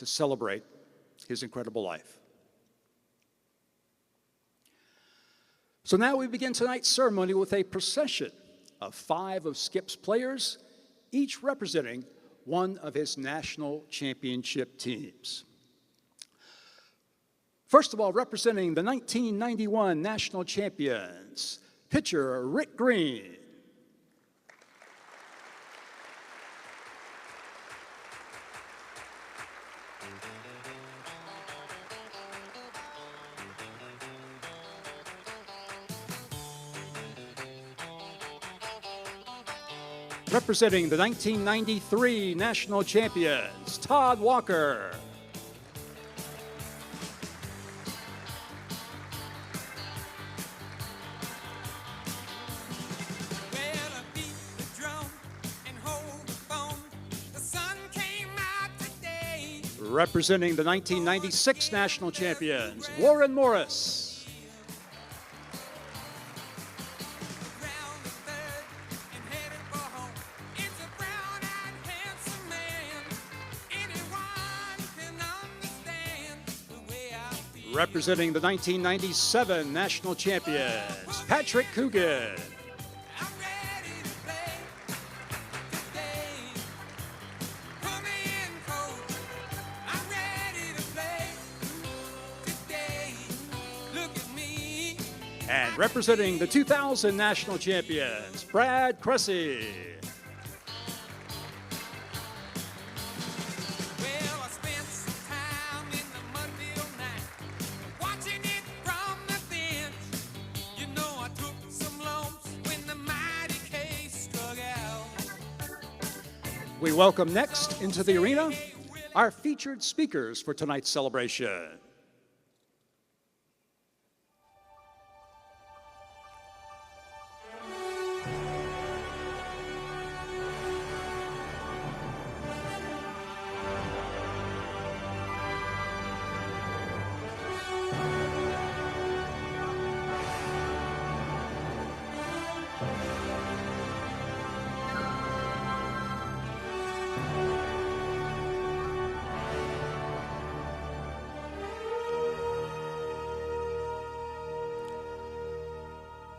to celebrate his incredible life. So now we begin tonight's ceremony with a procession of 5 of Skip's players, each representing one of his national championship teams. First of all, representing the 1991 national champions, pitcher Rick Green. Representing the 1993 national champions, Todd Walker. Representing the 1996 national champions, Warren Morris. Representing the 1997 national champions, Patrick Coogan. And representing the 2000 national champions, Brad Cressy. We welcome next into the arena our featured speakers for tonight's celebration.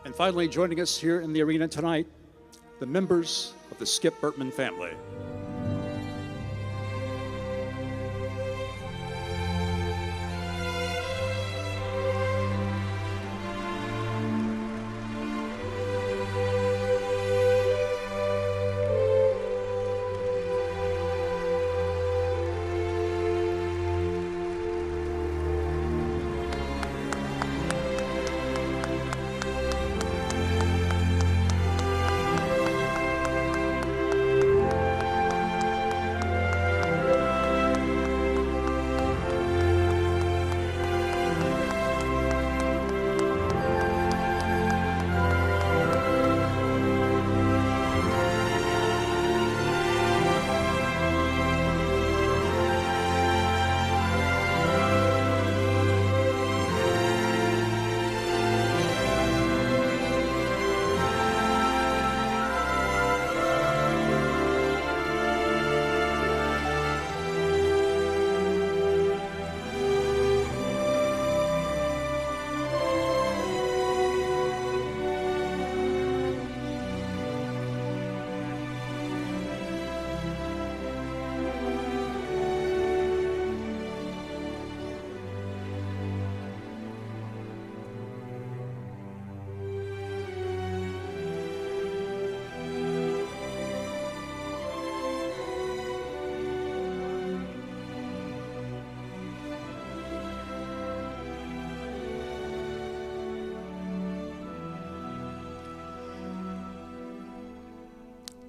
And finally, joining us here in the arena tonight, the members of the Skip Bertman family.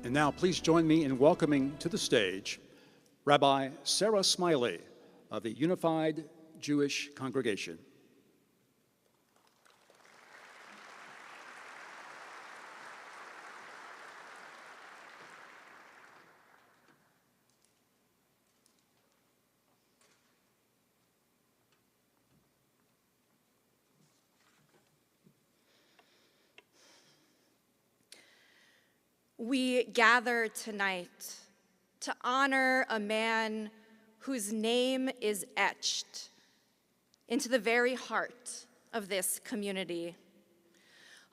And now please join me in welcoming to the stage Rabbi Sarah Smiley of the Unified Jewish Congregation. We gather tonight to honor a man whose name is etched into the very heart of this community.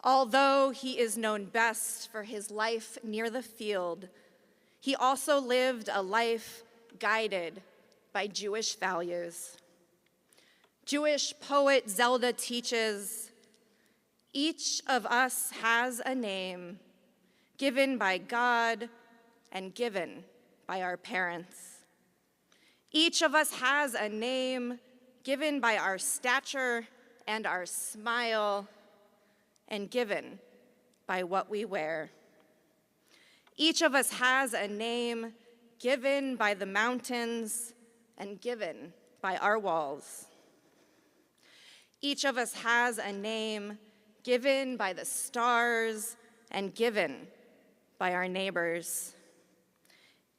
Although he is known best for his life near the field, he also lived a life guided by Jewish values. Jewish poet Zelda teaches, "Each of us has a name given by God and given by our parents. Each of us has a name given by our stature and our smile, and given by what we wear. Each of us has a name given by the mountains and given by our walls. Each of us has a name given by the stars and given by our neighbors.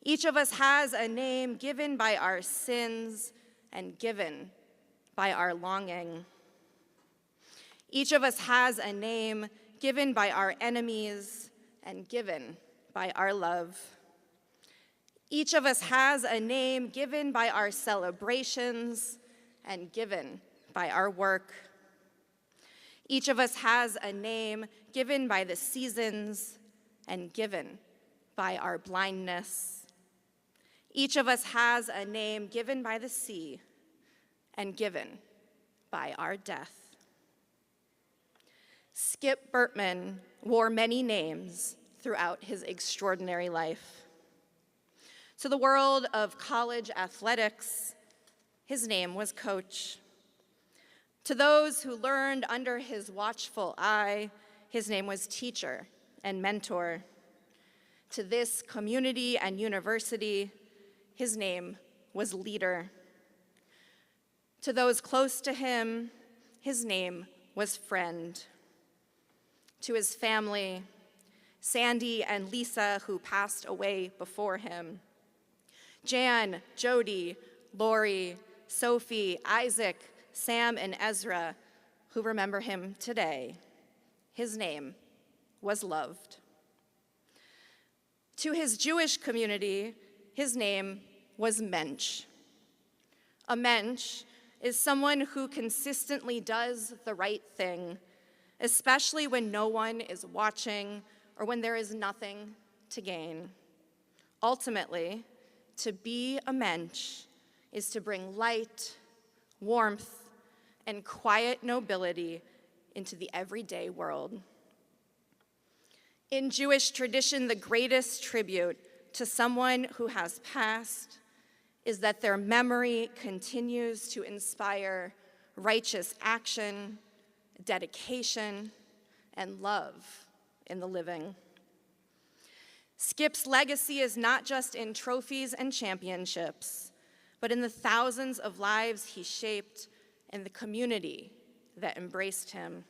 Each of us has a name given by our sins and given by our longing. Each of us has a name given by our enemies and given by our love. Each of us has a name given by our celebrations and given by our work. Each of us has a name given by the seasons and given by our blindness. Each of us has a name given by the sea and given by our death. Skip Bertman wore many names throughout his extraordinary life. To the world of college athletics, his name was Coach. To those who learned under his watchful eye, his name was Teacher and Mentor. To this community and university, his name was Leader. To those close to him, his name was Friend. To his family, Sandy and Lisa, who passed away before him, Jan, Jody, Lori, Sophie, Isaac, Sam, and Ezra, who remember him today, his name was Loved. To his Jewish community, his name was Mensch. A mensch is someone who consistently does the right thing, especially when no one is watching or when there is nothing to gain. Ultimately, to be a mensch is to bring light, warmth, and quiet nobility into the everyday world. In Jewish tradition, the greatest tribute to someone who has passed is that their memory continues to inspire righteous action, dedication, and love in the living. Skip's legacy is not just in trophies and championships, but in the thousands of lives he shaped and the community that embraced him.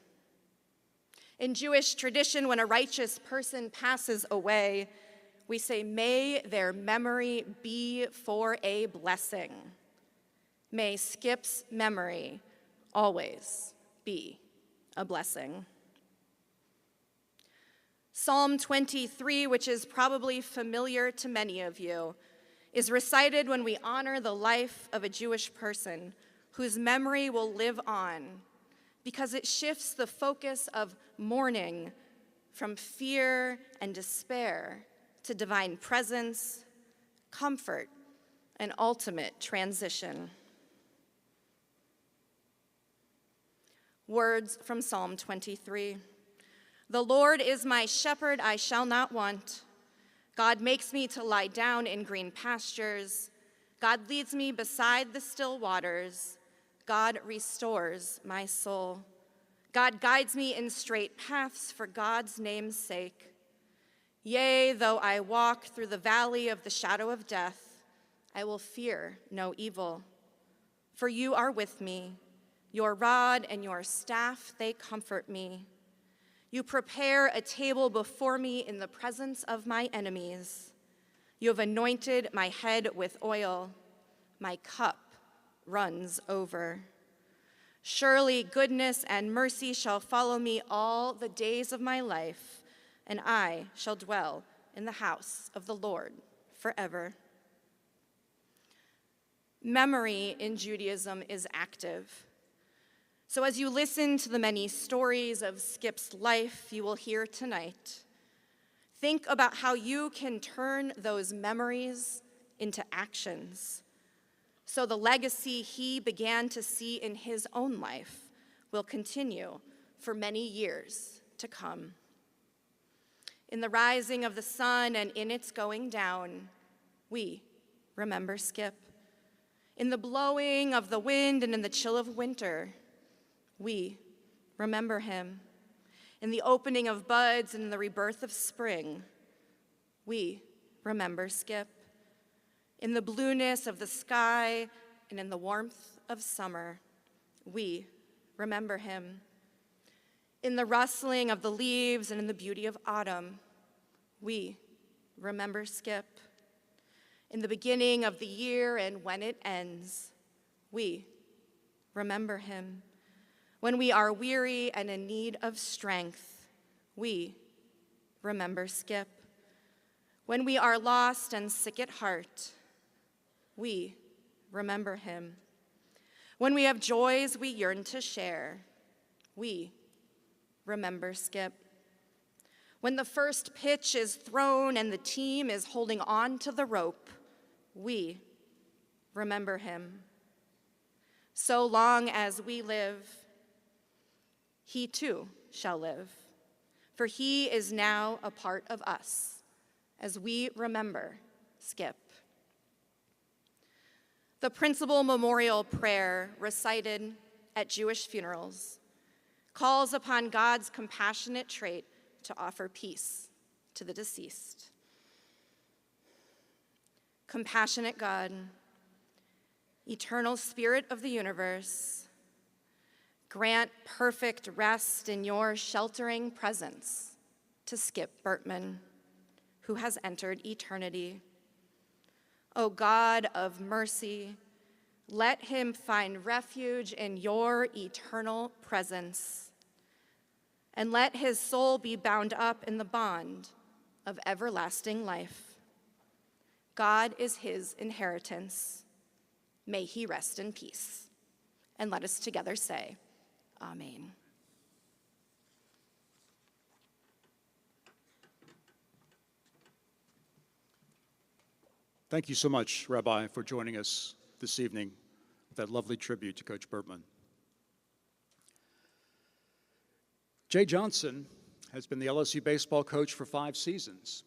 In Jewish tradition, when a righteous person passes away, we say, "May their memory be for a blessing." May Skip's memory always be a blessing. Psalm 23, which is probably familiar to many of you, is recited when we honor the life of a Jewish person whose memory will live on, because it shifts the focus of mourning from fear and despair to divine presence, comfort, and ultimate transition. Words from Psalm 23. The Lord is my shepherd, I shall not want. God makes me to lie down in green pastures. God leads me beside the still waters. God restores my soul. God guides me in straight paths for God's name's sake. Yea, though I walk through the valley of the shadow of death, I will fear no evil. For you are with me. Your rod and your staff, they comfort me. You prepare a table before me in the presence of my enemies. You have anointed my head with oil. My cup runs over. Surely goodness and mercy shall follow me all the days of my life, and I shall dwell in the house of the Lord forever. Memory in Judaism is active. So as you listen to the many stories of Skip's life you will hear tonight, think about how you can turn those memories into actions, so the legacy he began to see in his own life will continue for many years to come. In the rising of the sun and in its going down, we remember Skip. In the blowing of the wind and in the chill of winter, we remember him. In the opening of buds and in the rebirth of spring, we remember Skip. In the blueness of the sky and in the warmth of summer, we remember him. In the rustling of the leaves and in the beauty of autumn, we remember Skip. In the beginning of the year and when it ends, we remember him. When we are weary and in need of strength, we remember Skip. When we are lost and sick at heart, we remember him. When we have joys we yearn to share, we remember Skip. When the first pitch is thrown and the team is holding on to the rope, we remember him. So long as we live, he too shall live, for he is now a part of us as we remember Skip. The principal memorial prayer recited at Jewish funerals calls upon God's compassionate trait to offer peace to the deceased. Compassionate God, eternal Spirit of the universe, grant perfect rest in your sheltering presence to Skip Bertman, who has entered eternity. O God of mercy, let him find refuge in your eternal presence, and let his soul be bound up in the bond of everlasting life. God is his inheritance. May he rest in peace. And let us together say, Amen. Thank you so much, Rabbi, for joining us this evening with that lovely tribute to Coach Bertman. Jay Johnson has been the LSU baseball coach for 5 seasons.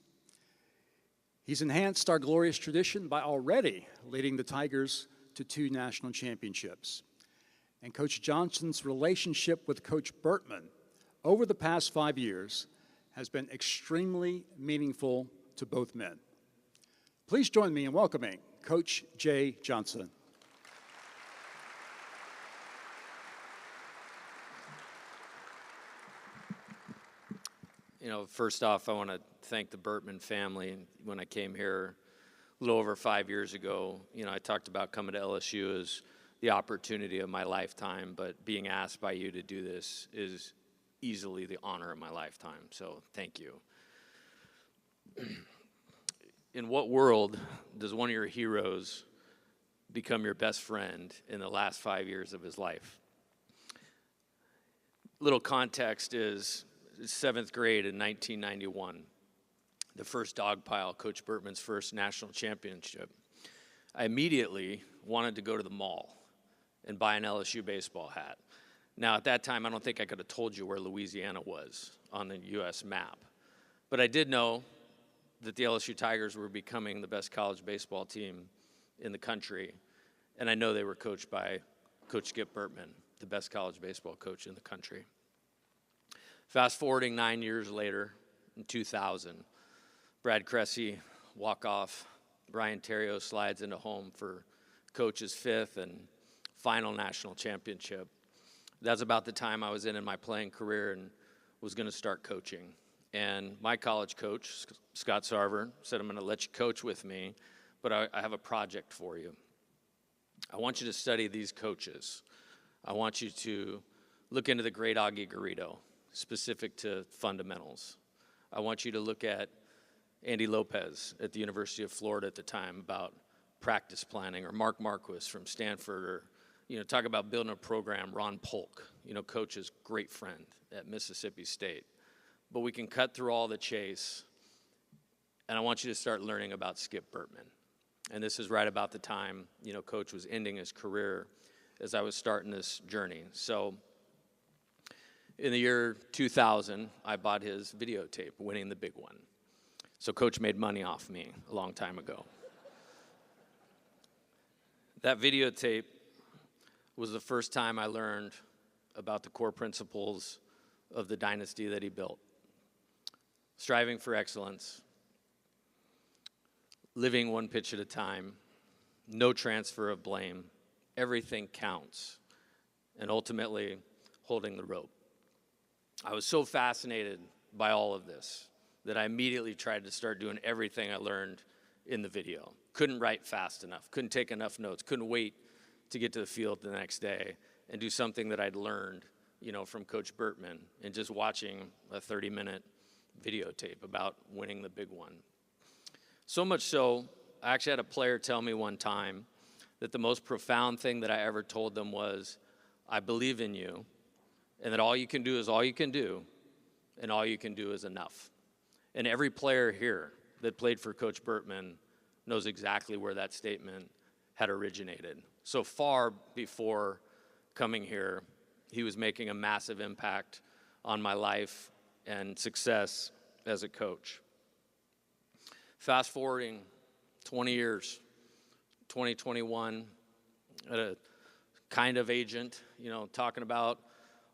He's enhanced our glorious tradition by already leading the Tigers to 2 national championships. And Coach Johnson's relationship with Coach Bertman over the past 5 years has been extremely meaningful to both men. Please join me in welcoming Coach Jay Johnson. You know, first off, I want to thank the Bertman family. When I came here a little over 5 years ago, you know, I talked about coming to LSU as the opportunity of my lifetime, but being asked by you to do this is easily the honor of my lifetime, so thank you. In what world does one of your heroes become your best friend in the last 5 years of his life? Little context is 7th grade in 1991, the first dog pile, Coach Bertman's first national championship. I immediately wanted to go to the mall and buy an LSU baseball hat. Now, at that time, I don't think I could have told you where Louisiana was on the U.S. map, but I did know that the LSU Tigers were becoming the best college baseball team in the country, and I know they were coached by Coach Skip Bertman, the best college baseball coach in the country. Fast forwarding 9 years later, in 2000, Brad Cressy, walk-off, Brian Terrio slides into home for Coach's 5th and final national championship. That's about the time I was in my playing career and was going to start coaching. And my college coach, Scott Sarver, said, I'm going to let you coach with me, but I have a project for you. I want you to study these coaches. I want you to look into the great Augie Garrido, specific to fundamentals. I want you to look at Andy Lopez at the University of Florida at the time about practice planning, or Mark Marquis from Stanford, or, talk about building a program, Ron Polk, Coach's great friend at Mississippi State. But we can cut through all the chase, and I want you to start learning about Skip Bertman. And this is right about the time, Coach was ending his career as I was starting this journey. So in the year 2000, I bought his videotape, Winning the Big One. So Coach made money off me a long time ago. That videotape was the first time I learned about the core principles of the dynasty that he built. Striving for excellence, living one pitch at a time, no transfer of blame, everything counts, and ultimately holding the rope. I was so fascinated by all of this that I immediately tried to start doing everything I learned in the video. Couldn't write fast enough, couldn't take enough notes, couldn't wait to get to the field the next day and do something that I'd learned, from Coach Bertman, and just watching a 30-minute videotape about winning the big one. So much so, I actually had a player tell me one time that the most profound thing that I ever told them was, I believe in you, and that all you can do is all you can do, and all you can do is enough. And every player here that played for Coach Bertman knows exactly where that statement had originated. So far before coming here, he was making a massive impact on my life and success as a coach. Fast forwarding 20 years, 2021, at a kind of agent, talking about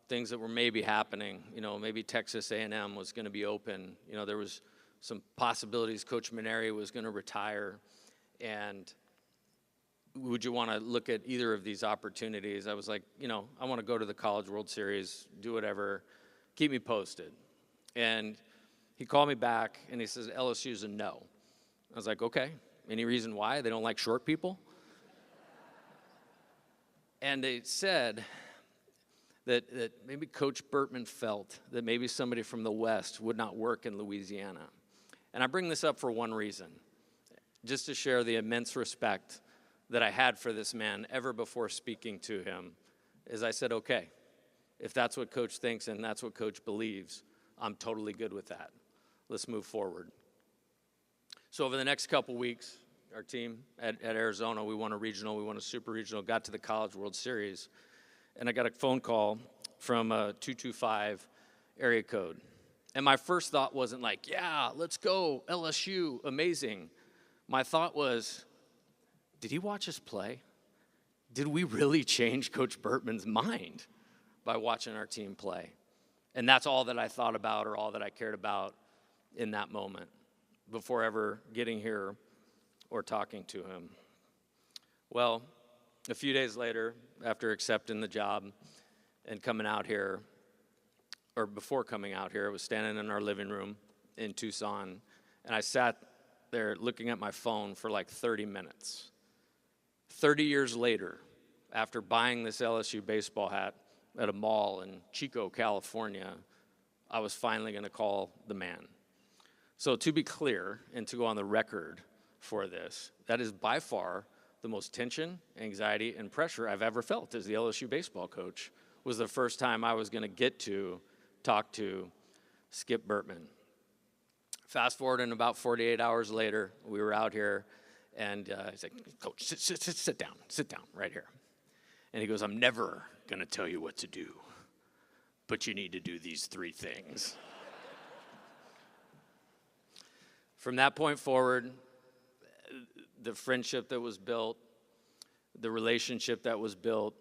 things that were maybe happening. Maybe Texas A&M was going to be open. There was some possibilities Coach Maneri was going to retire. And would you want to look at either of these opportunities? I was like, I want to go to the College World Series, do whatever, keep me posted. And he called me back, and he says, LSU's a no. I was like, okay, any reason why? They don't like short people? And they said that maybe Coach Bertman felt that maybe somebody from the West would not work in Louisiana. And I bring this up for one reason, just to share the immense respect that I had for this man ever before speaking to him, is I said, okay, if that's what Coach thinks and that's what Coach believes, I'm totally good with that. Let's move forward. So over the next couple weeks, our team at Arizona, we won a regional, we won a super regional, got to the College World Series, and I got a phone call from a 225 area code. And my first thought wasn't like, yeah, let's go, LSU, amazing. My thought was, did he watch us play? Did we really change Coach Bertman's mind by watching our team play? And that's all that I thought about, or all that I cared about in that moment before ever getting here or talking to him. Well, a few days later, after accepting the job and coming out here, or before coming out here, I was standing in our living room in Tucson, and I sat there looking at my phone for like 30 minutes. 30 years later, after buying this LSU baseball hat at a mall in Chico, California, I was finally going to call the man. So to be clear, and to go on the record for this, that is by far the most tension, anxiety, and pressure I've ever felt as the LSU baseball coach. Was the first time I was going to get to talk to Skip Bertman. Fast forward, and about 48 hours later, we were out here, and he's like, Coach, sit down right here. And he goes, I'm never going to tell you what to do, but you need to do these 3 things. From that point forward, the friendship that was built, the relationship that was built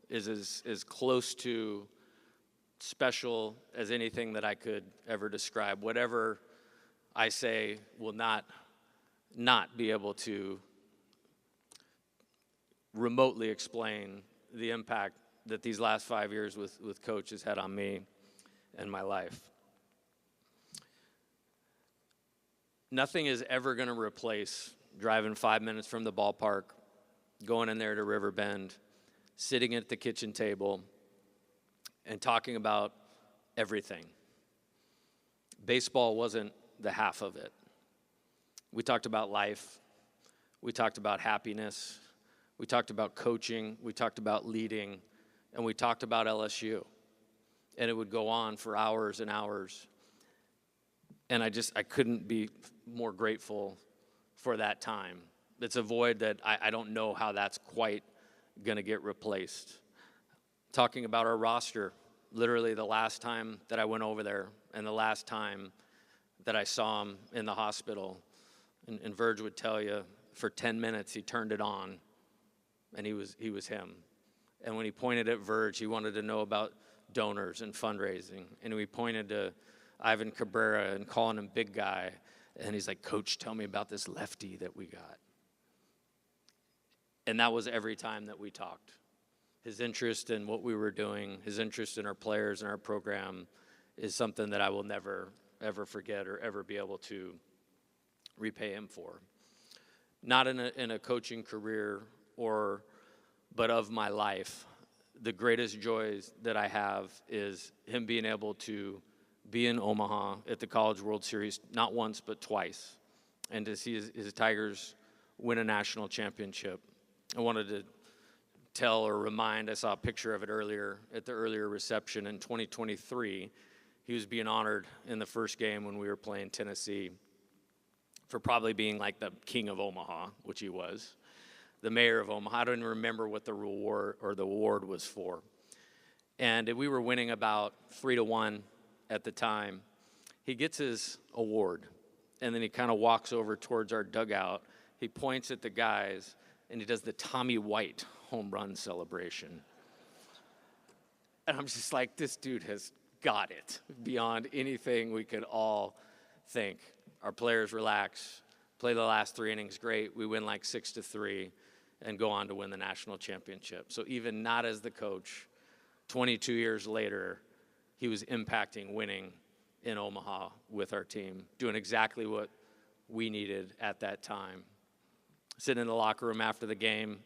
is as close to special as anything that I could ever describe. Whatever I say will not be able to remotely explain the impact that these last 5 years with Coach has had on me and my life. Nothing is ever going to replace driving 5 minutes from the ballpark, going in there to Riverbend, sitting at the kitchen table, and talking about everything. Baseball wasn't the half of it. We talked about life. We talked about happiness. We talked about coaching. We talked about leading. And we talked about LSU. And it would go on for hours and hours. And I couldn't be more grateful for that time. It's a void that I don't know how that's quite going to get replaced. Talking about our roster, literally the last time that I went over there and the last time that I saw him in the hospital, and Verge would tell you, for 10 minutes he turned it on, and he was him. And when he pointed at Verge, he wanted to know about donors and fundraising. And we pointed to Ivan Cabrera and calling him big guy. And he's like, Coach, tell me about this lefty that we got. And that was every time that we talked. His interest in what we were doing, his interest in our players and our program is something that I will never, ever forget or ever be able to repay him for. Not in a coaching career but of my life. The greatest joys that I have is him being able to be in Omaha at the College World Series, not once, but twice, and to see his Tigers win a national championship. I wanted to tell or remind, I saw a picture of it earlier at the earlier reception in 2023. He was being honored in the first game when we were playing Tennessee for probably being like the king of Omaha, which he was, the mayor of Omaha. I don't even remember what the reward or the award was for. And we were winning about 3-1 at the time. He gets his award, and then he kind of walks over towards our dugout. He points at the guys, and he does the Tommy White home run celebration. And I'm just like, this dude has got it beyond anything we could all think. Our players relax, play the last 3 innings great. We win like 6-3 and go on to win the national championship. So even not as the coach, 22 years later, he was impacting winning in Omaha with our team, doing exactly what we needed at that time. Sitting in the locker room after the game,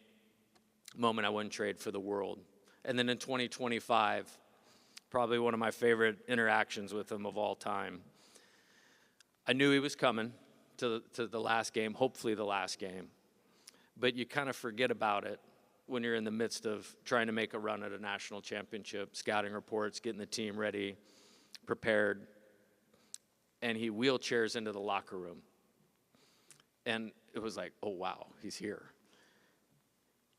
moment I wouldn't trade for the world. And then in 2025, probably one of my favorite interactions with him of all time. I knew he was coming to the last game, hopefully the last game. But you kind of forget about it when you're in the midst of trying to make a run at a national championship, scouting reports, getting the team ready, prepared. And he wheelchairs into the locker room. And it was like, oh, wow, he's here.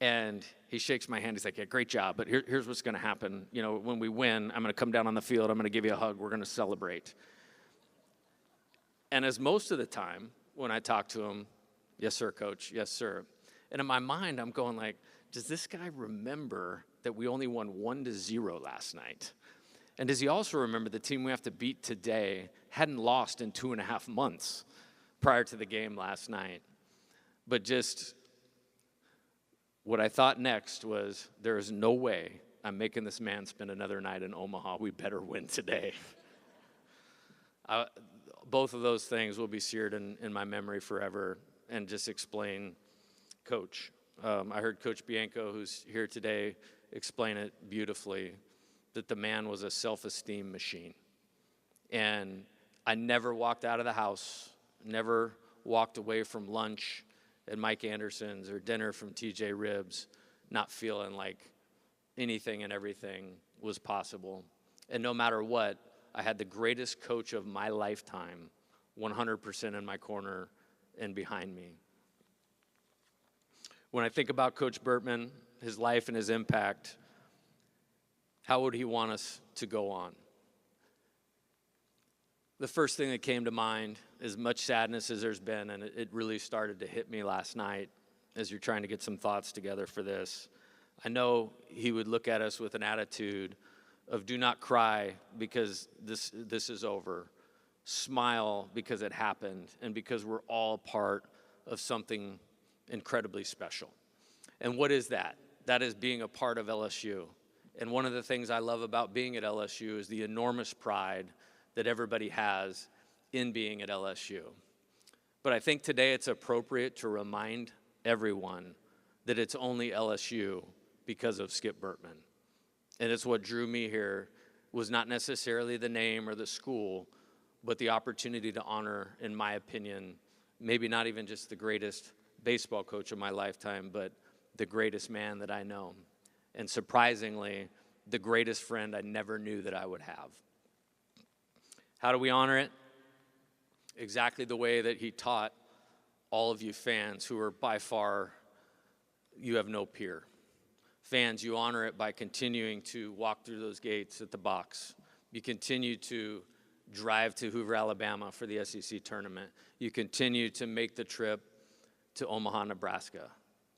And he shakes my hand. He's like, yeah, great job, but here's what's going to happen. You know, when we win, I'm going to come down on the field. I'm going to give you a hug. We're going to celebrate. And as most of the time when I talk to him, yes, sir, coach, yes, sir. And in my mind, I'm going like, does this guy remember that we only won 1-0 last night? And does he also remember the team we have to beat today hadn't lost in 2.5 months prior to the game last night? But just what I thought next was, there is no way I'm making this man spend another night in Omaha. We better win today. Both of those things will be seared in my memory forever, and just explain Coach. I heard Coach Bianco, who's here today, explain it beautifully, that the man was a self-esteem machine. And I never walked out of the house, never walked away from lunch at Mike Anderson's or dinner from TJ Ribs, not feeling like anything and everything was possible. And no matter what, I had the greatest coach of my lifetime 100% in my corner and behind me. When I think about Coach Bertman, his life and his impact, how would he want us to go on? The first thing that came to mind, as much sadness as there's been, and it really started to hit me last night as you're trying to get some thoughts together for this. I know he would look at us with an attitude of do not cry because this is over. Smile because it happened and because we're all part of something incredibly special. And what is that? That is being a part of LSU. And one of the things I love about being at LSU is the enormous pride that everybody has in being at LSU. But I think today it's appropriate to remind everyone that it's only LSU because of Skip Bertman. And it's what drew me here was not necessarily the name or the school, but the opportunity to honor, in my opinion, maybe not even just the greatest baseball coach of my lifetime, but the greatest man that I know. And surprisingly, the greatest friend I never knew that I would have. How do we honor it? Exactly the way that he taught all of you fans who are by far, you have no peer. Fans, you honor it by continuing to walk through those gates at the box. You continue to drive to Hoover, Alabama for the SEC tournament. You continue to make the trip to Omaha, Nebraska.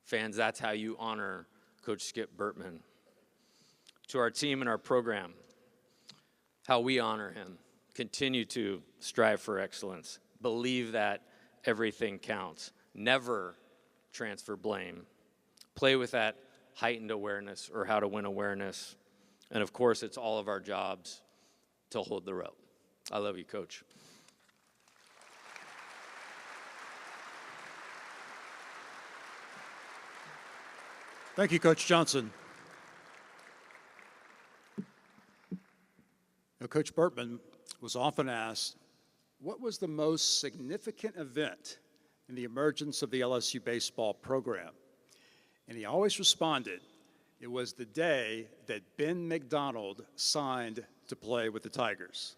Fans, that's how you honor Coach Skip Bertman. To our team and our program, how we honor him. Continue to strive for excellence. Believe that everything counts. Never transfer blame. Play with that heightened awareness or how to win awareness. And of course, it's all of our jobs to hold the rope. I love you, Coach. Thank you, Coach Johnson. Now, Coach Bertman was often asked, what was the most significant event in the emergence of the LSU baseball program? And he always responded, it was the day that Ben McDonald signed to play with the Tigers.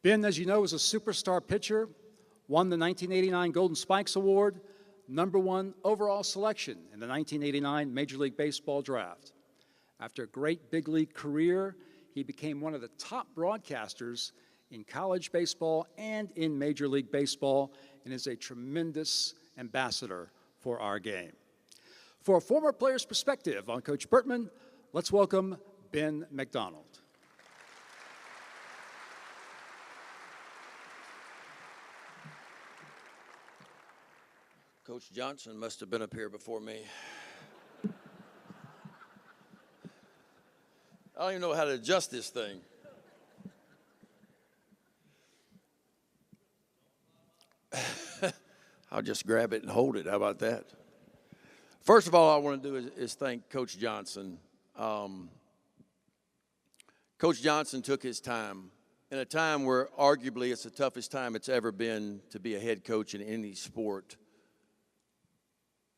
Ben, as you know, was a superstar pitcher, won the 1989 Golden Spikes Award, #1 overall selection in the 1989 Major League Baseball draft. After a great big league career, he became one of the top broadcasters in college baseball and in Major League Baseball, and is a tremendous ambassador for our game. For a former player's perspective on Coach Bertman, let's welcome Ben McDonald. Coach Johnson must have been up here before me. I don't even know how to adjust this thing. I'll just grab it and hold it. How about that? First of all, I want to do is thank Coach Johnson. Coach Johnson took his time in a time where arguably it's the toughest time it's ever been to be a head coach in any sport.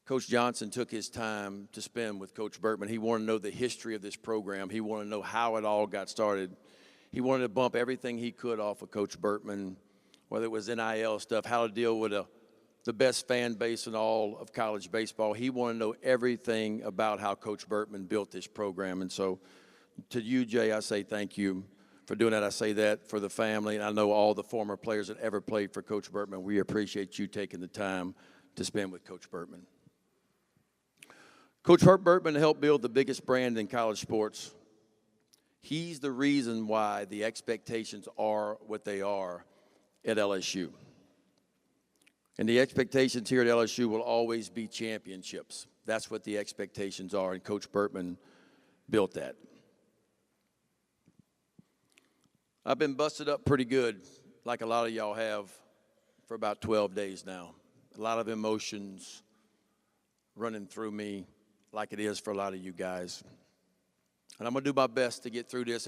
Coach Johnson took his time to spend with Coach Bertman. He wanted to know the history of this program. He wanted to know how it all got started. He wanted to bump everything he could off of Coach Bertman, whether it was NIL stuff, how to deal with the best fan base in all of college baseball. He wanted to know everything about how Coach Bertman built this program. And so to you, Jay, I say thank you for doing that. I say that for the family, and I know all the former players that ever played for Coach Bertman. We appreciate you taking the time to spend with Coach Bertman. Coach Bertman helped build the biggest brand in college sports. He's the reason why the expectations are what they are at LSU. And the expectations here at LSU will always be championships. That's what the expectations are, and Coach Bertman built that. I've been busted up pretty good, like a lot of y'all have, for about 12 days now. A lot of emotions running through me, like it is for a lot of you guys. And I'm going to do my best to get through this.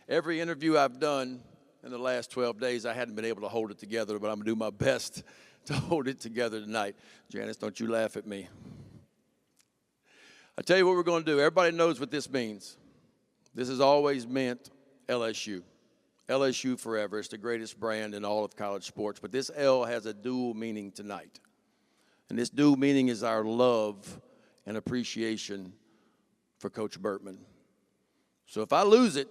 Every interview I've done in the last 12 days, I hadn't been able to hold it together, but I'm going to do my best to hold it together tonight. Janice, don't you laugh at me. I tell you what we're going to do. Everybody knows what this means. This has always meant LSU. LSU forever. It's the greatest brand in all of college sports. But this L has a dual meaning tonight. And this dual meaning is our love and appreciation for Coach Bertman. So if I lose it,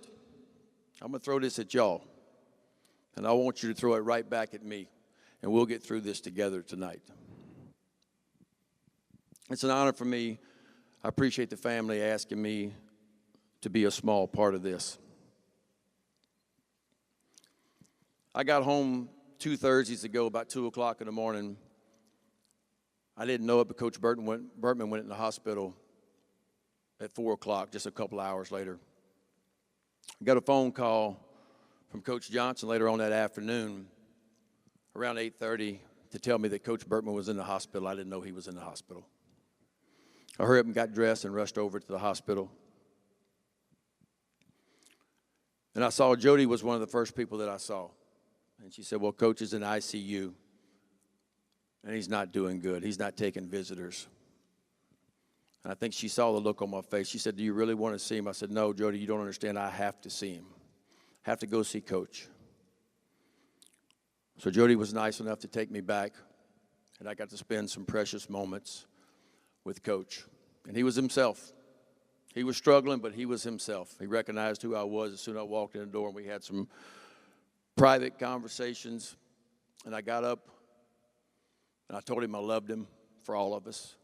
I'm going to throw this at y'all. And I want you to throw it right back at me. And we'll get through this together tonight. It's an honor for me. I appreciate the family asking me to be a small part of this. I got home 2 Thursdays ago, about 2 o'clock in the morning. I didn't know it, but Coach Bertman went in the hospital at 4 o'clock, just a couple hours later. I got a phone call from Coach Johnson later on that afternoon, around 8:30, to tell me that Coach Bertman was in the hospital. I didn't know he was in the hospital. I hurried up and got dressed and rushed over to the hospital. And I saw Jody was one of the first people that I saw. And she said, well, Coach is in ICU. and he's not doing good. He's not taking visitors. And I think she saw the look on my face. She said, "Do you really want to see him?" I said, "No, Jody, you don't understand. I have to see him. I have to go see Coach." So Jody was nice enough to take me back, and I got to spend some precious moments with Coach. And he was himself. He was struggling, but he was himself. He recognized who I was as soon as I walked in the door, and we had some private conversations. And I got up, and I told him I loved him for all of us.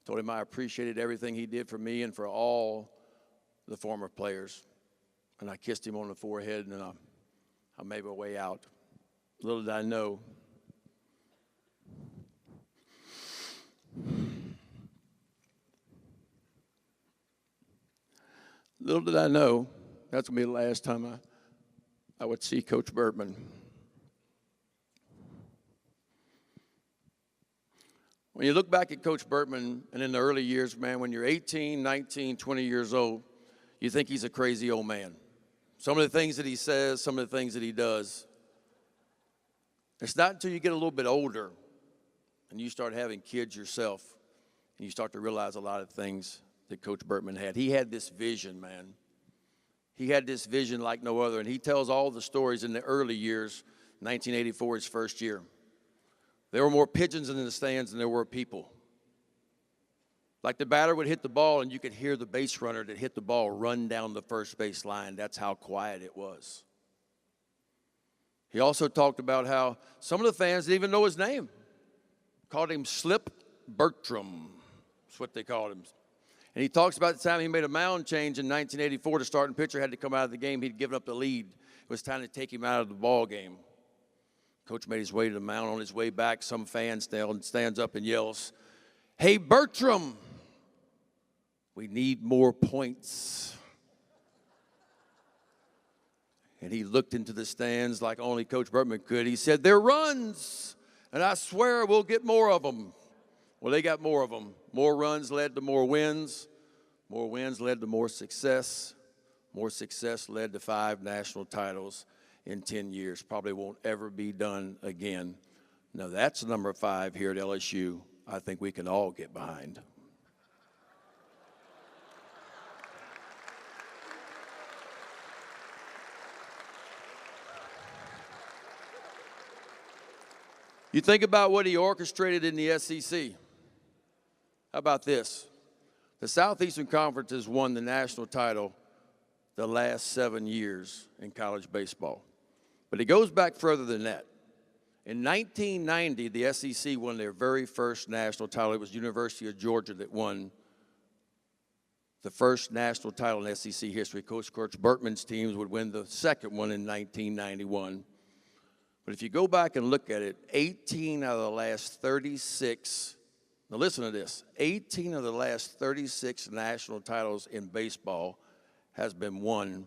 I told him I appreciated everything he did for me and for all the former players. And I kissed him on the forehead, and then I made my way out. Little did I know, that's going to be the last time I would see Coach Bertman. When you look back at Coach Bertman, and in the early years, man, when you're 18, 19, 20 years old, you think he's a crazy old man. Some of the things that he says, some of the things that he does. It's not until you get a little bit older and you start having kids yourself and you start to realize a lot of things that Coach Bertman had. He had this vision, man. He had this vision like no other, and he tells all the stories in the early years, 1984, his first year. There were more pigeons in the stands than there were people. Like the batter would hit the ball, and you could hear the base runner that hit the ball run down the first base line. That's how quiet it was. He also talked about how some of the fans didn't even know his name. Called him Skip Bertman. That's what they called him. And he talks about the time he made a mound change in 1984. The starting pitcher had to come out of the game. He'd given up the lead. It was time to take him out of the ball game. Coach made his way to the mound. On his way back, some fan stands up and yells, "Hey, Bertram, we need more points." And he looked into the stands like only Coach Bertman could. He said, "They're runs, and I swear we'll get more of them." Well, they got more of them. More runs led to more wins. More wins led to more success. More success led to 5 national titles in 10 years. Probably won't ever be done again. Now, that's number 5 here at LSU. I think we can all get behind. You think about what he orchestrated in the SEC. How about this? The Southeastern Conference has won the national title the last 7 years in college baseball. But it goes back further than that. In 1990, the SEC won their very first national title. It was University of Georgia that won the first national title in SEC history. Coach Bertman's teams would win the second one in 1991. But if you go back and look at it, 18 out of the last 36, now listen to this, 18 of the last 36 national titles in baseball has been won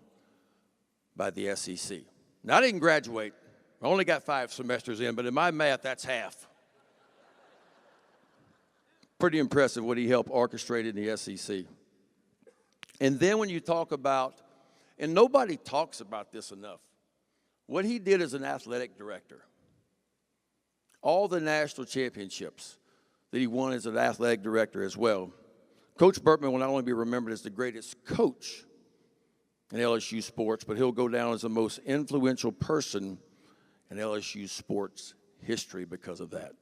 by the SEC. Now, I didn't graduate. I only got 5 semesters in, but in my math, that's half. Pretty impressive what he helped orchestrate in the SEC. And then when you talk about, and nobody talks about this enough, what he did as an athletic director, all the national championships that he won as an athletic director as well. Coach Bertman will not only be remembered as the greatest coach in LSU sports, but he'll go down as the most influential person in LSU sports history because of that.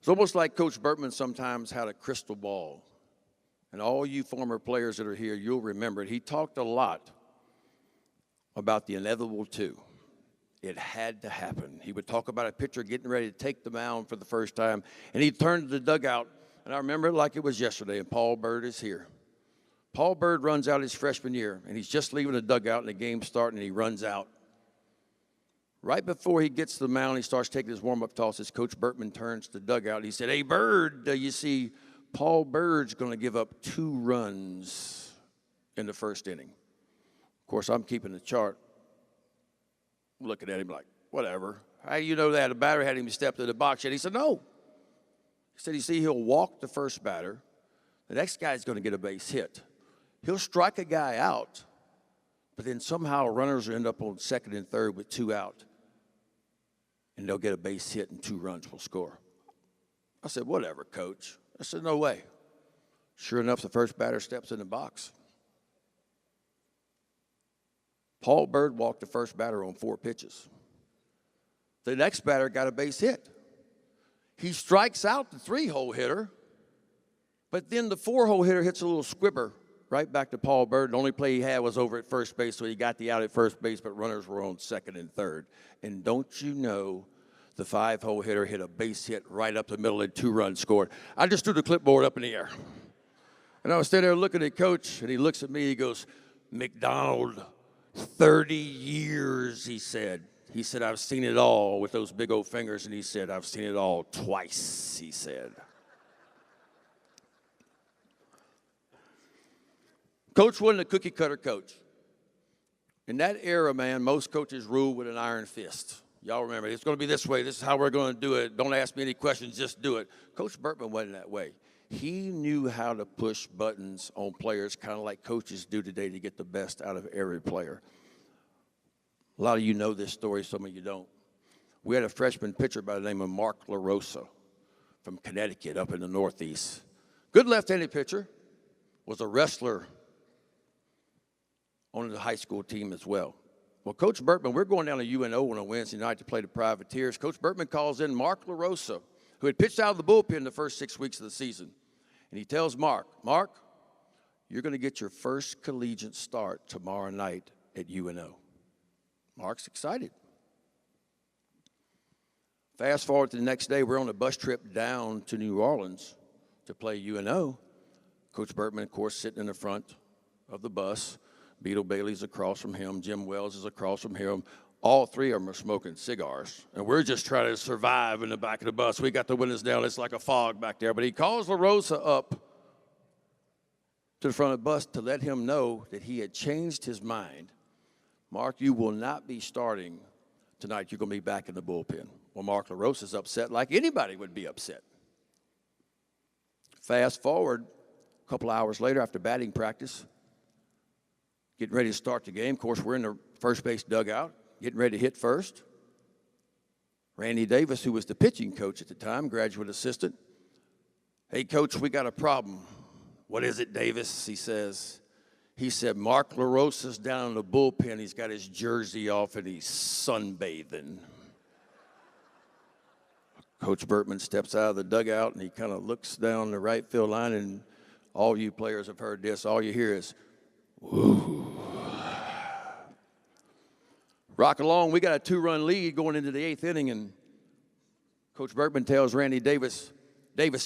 It's almost like Coach Bertman sometimes had a crystal ball. And all you former players that are here, you'll remember it. He talked a lot about the inevitable two. It had to happen. He would talk about a pitcher getting ready to take the mound for the first time, and he'd turn to the dugout, and I remember it like it was yesterday, and Paul Byrd is here. Paul Byrd runs out his freshman year, and he's just leaving the dugout, and the game's starting, and he runs out. Right before he gets to the mound, he starts taking his warm-up tosses. Coach Bertman turns to the dugout, and he said, "Hey, Byrd, you see, Paul Byrd's going to give up 2 runs in the first inning." Of course, I'm keeping the chart, looking at him like, whatever. How do you know that? The batter hadn't even stepped to the box yet. He said, "No." He said, "You see, he'll walk the first batter. The next guy's going to get a base hit. He'll strike a guy out, but then somehow runners will end up on second and third with 2 out. and they'll get a base hit and 2 runs will score. I said, whatever, coach. I said, no way. Sure enough, the first batter steps in the box. Paul Bird walked the first batter on 4 pitches. The next batter got a base hit. He strikes out the 3-hole hitter, but then the 4-hole hitter hits a little squibber right back to Paul Bird. The only play he had was over at first base, so he got the out at first base, but runners were on second and third. And don't you know, the 5-hole hitter hit a base hit right up the middle and 2 runs scored. I just threw the clipboard up in the air. And I was standing there looking at Coach, and he looks at me, he goes, McDonald, 30 years, he said. He said, I've seen it all with those big old fingers, and he said, I've seen it all twice, he said. Coach wasn't a cookie-cutter coach. In that era, man, most coaches ruled with an iron fist. Y'all remember, it's going to be this way. This is how we're going to do it. Don't ask me any questions, just do it. Coach Bertman wasn't that way. He knew how to push buttons on players, kind of like coaches do today, to get the best out of every player. A lot of you know this story, some of you don't. We had a freshman pitcher by the name of Mark LaRosa from Connecticut up in the Northeast. Good left-handed pitcher, was a wrestler on the high school team as well. Well, Coach Bertman, we're going down to UNO on a Wednesday night to play the Privateers. Coach Bertman calls in Mark LaRosa, who had pitched out of the bullpen the first 6 weeks of the season. And he tells Mark, you're going to get your first collegiate start tomorrow night at UNO. Mark's excited. Fast forward to the next day, we're on a bus trip down to New Orleans to play UNO. Coach Bertman, of course, sitting in the front of the bus. Beetle Bailey's across from him. Jim Wells is across from him. All 3 of them are smoking cigars. And we're just trying to survive in the back of the bus. We got the windows down. It's like a fog back there. But he calls LaRosa up to the front of the bus to let him know that he had changed his mind. Mark, you will not be starting tonight. You're going to be back in the bullpen. Well, Mark LaRosa's upset like anybody would be upset. Fast forward a couple hours later after batting practice, getting ready to start the game. Of course, we're in the first base dugout, getting ready to hit first. Randy Davis, who was the pitching coach at the time, graduate assistant. Hey, Coach, we got a problem. What is it, Davis? He says. He said, Mark LaRosa's down in the bullpen. He's got his jersey off, and he's sunbathing. Coach Bertman steps out of the dugout, and he kind of looks down the right field line, and all you players have heard this. All you hear is, woo. Rock along. We got a 2-run lead going into the 8th inning, and Coach Bertman tells Randy Davis,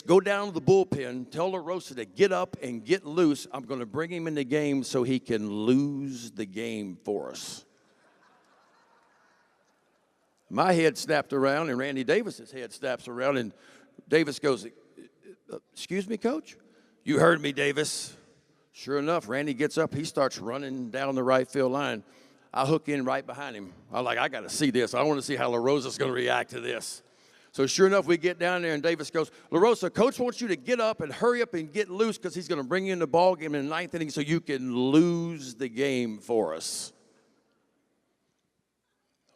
go down to the bullpen, tell LaRosa to get up and get loose. I'm going to bring him in the game so he can lose the game for us. My head snapped around, and Randy Davis's head snaps around, and Davis goes, excuse me, Coach? You heard me, Davis. Sure enough, Randy gets up. He starts running down the right field line. I hook in right behind him. I got to see this. I want to see how LaRosa's going to react to this. So sure enough, we get down there, and Davis goes, LaRosa, Coach wants you to get up and hurry up and get loose because he's going to bring you in the ball game in the 9th inning so you can lose the game for us.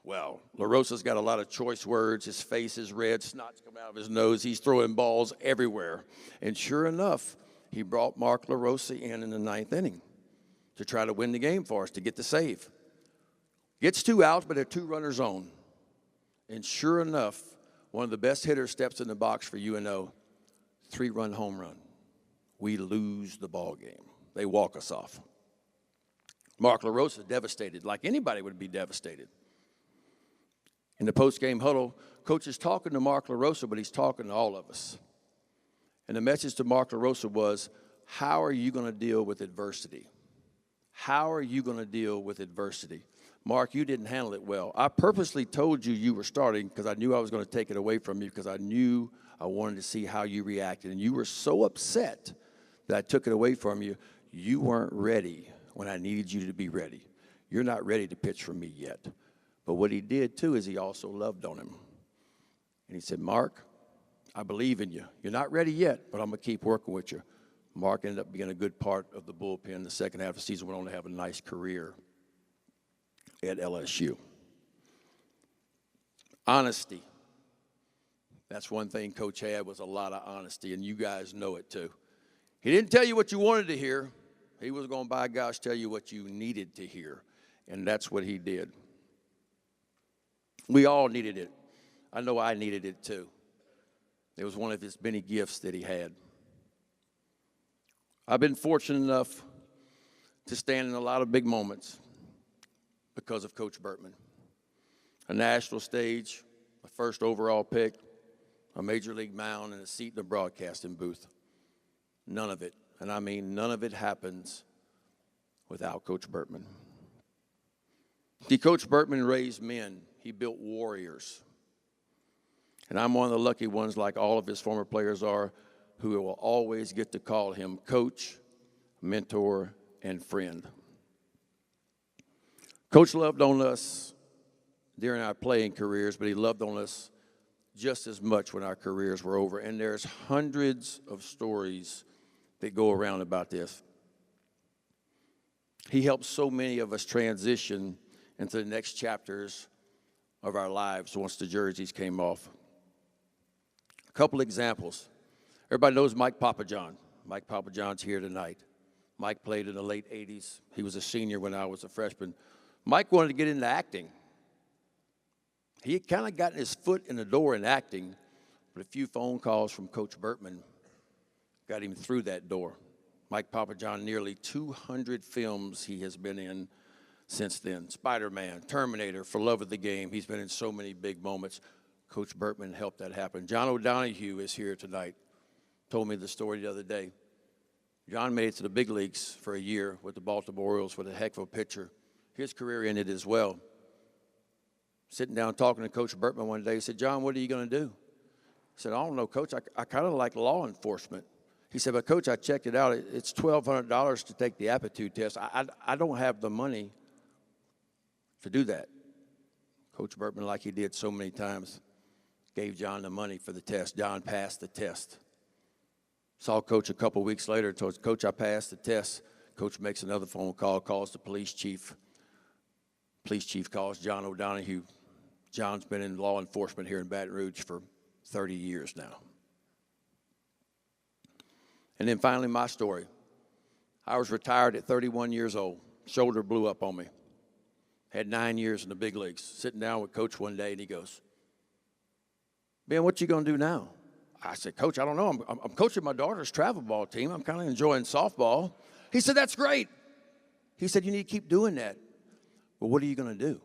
Well, LaRosa's got a lot of choice words. His face is red. Snot's coming out of his nose. He's throwing balls everywhere. And sure enough, he brought Mark LaRosa in the 9th inning to try to win the game for us, to get the save. Gets 2 outs, but there are 2 runners on. And sure enough, one of the best hitters steps in the box for UNO, 3-run home run. We lose the ball game. They walk us off. Mark LaRosa is devastated, like anybody would be devastated. In the post-game huddle, Coach is talking to Mark LaRosa, but he's talking to all of us. And the message to Mark LaRosa was, how are you going to deal with adversity? How are you going to deal with adversity? Mark, you didn't handle it well. I purposely told you you were starting because I knew I was going to take it away from you because I knew I wanted to see how you reacted. And you were so upset that I took it away from you. You weren't ready when I needed you to be ready. You're not ready to pitch for me yet. But what he did, too, is he also loved on him. And he said, Mark, I believe in you. You're not ready yet, but I'm going to keep working with you. Mark ended up being a good part of the bullpen. The second half of the season went on to have a nice career at LSU. Honesty. That's one thing Coach had, was a lot of honesty, and you guys know it too. He didn't tell you what you wanted to hear. He was going to, by gosh, tell you what you needed to hear, and that's what he did. We all needed it. I know I needed it too. It was one of his many gifts that he had. I've been fortunate enough to stand in a lot of big moments because of Coach Bertman. A national stage, a first overall pick, a major league mound, and a seat in the broadcasting booth. None of it, and I mean none of it, happens without Coach Bertman. See, Coach Bertman raised men. He built warriors. And I'm one of the lucky ones, like all of his former players are, who will always get to call him coach, mentor, and friend. Coach loved on us during our playing careers, but he loved on us just as much when our careers were over. And there's hundreds of stories that go around about this. He helped so many of us transition into the next chapters of our lives once the jerseys came off. A couple examples. Everybody knows Mike Papajohn. Mike Papajohn's here tonight. Mike played in the late 80s. He was a senior when I was a freshman. Mike wanted to get into acting. He had kind of gotten his foot in the door in acting, but a few phone calls from Coach Bertman got him through that door. Mike Papajohn, nearly 200 films he has been in since then. Spider-Man, Terminator, For Love of the Game. He's been in so many big moments. Coach Bertman helped that happen. John O'Donohue is here tonight. Told me the story the other day. John made it to the big leagues for a year with the Baltimore Orioles with a heck of a pitcher. His career ended as well. Sitting down talking to Coach Bertman one day, he said, "John, what are you going to do?" I said, "I don't know, Coach. I kind of like law enforcement." He said, "But, Coach, I checked it out. It's $1,200 to take the aptitude test. I don't have the money to do that." Coach Bertman, like he did so many times, gave John the money for the test. John passed the test. Saw Coach a couple weeks later, told Coach, "I passed the test." Coach makes another phone call, calls the police chief. Police chief calls John O'Donohue. John's been in law enforcement here in Baton Rouge for 30 years now. And then finally, my story. I was retired at 31 years old. Shoulder blew up on me. Had 9 years in the big leagues. Sitting down with Coach one day, and he goes, "Ben, what you going to do now?" I said, "Coach, I don't know. I'm coaching my daughter's travel ball team. I'm kind of enjoying softball." He said, "That's great." He said, "You need to keep doing that." "Well, what are you going to do?"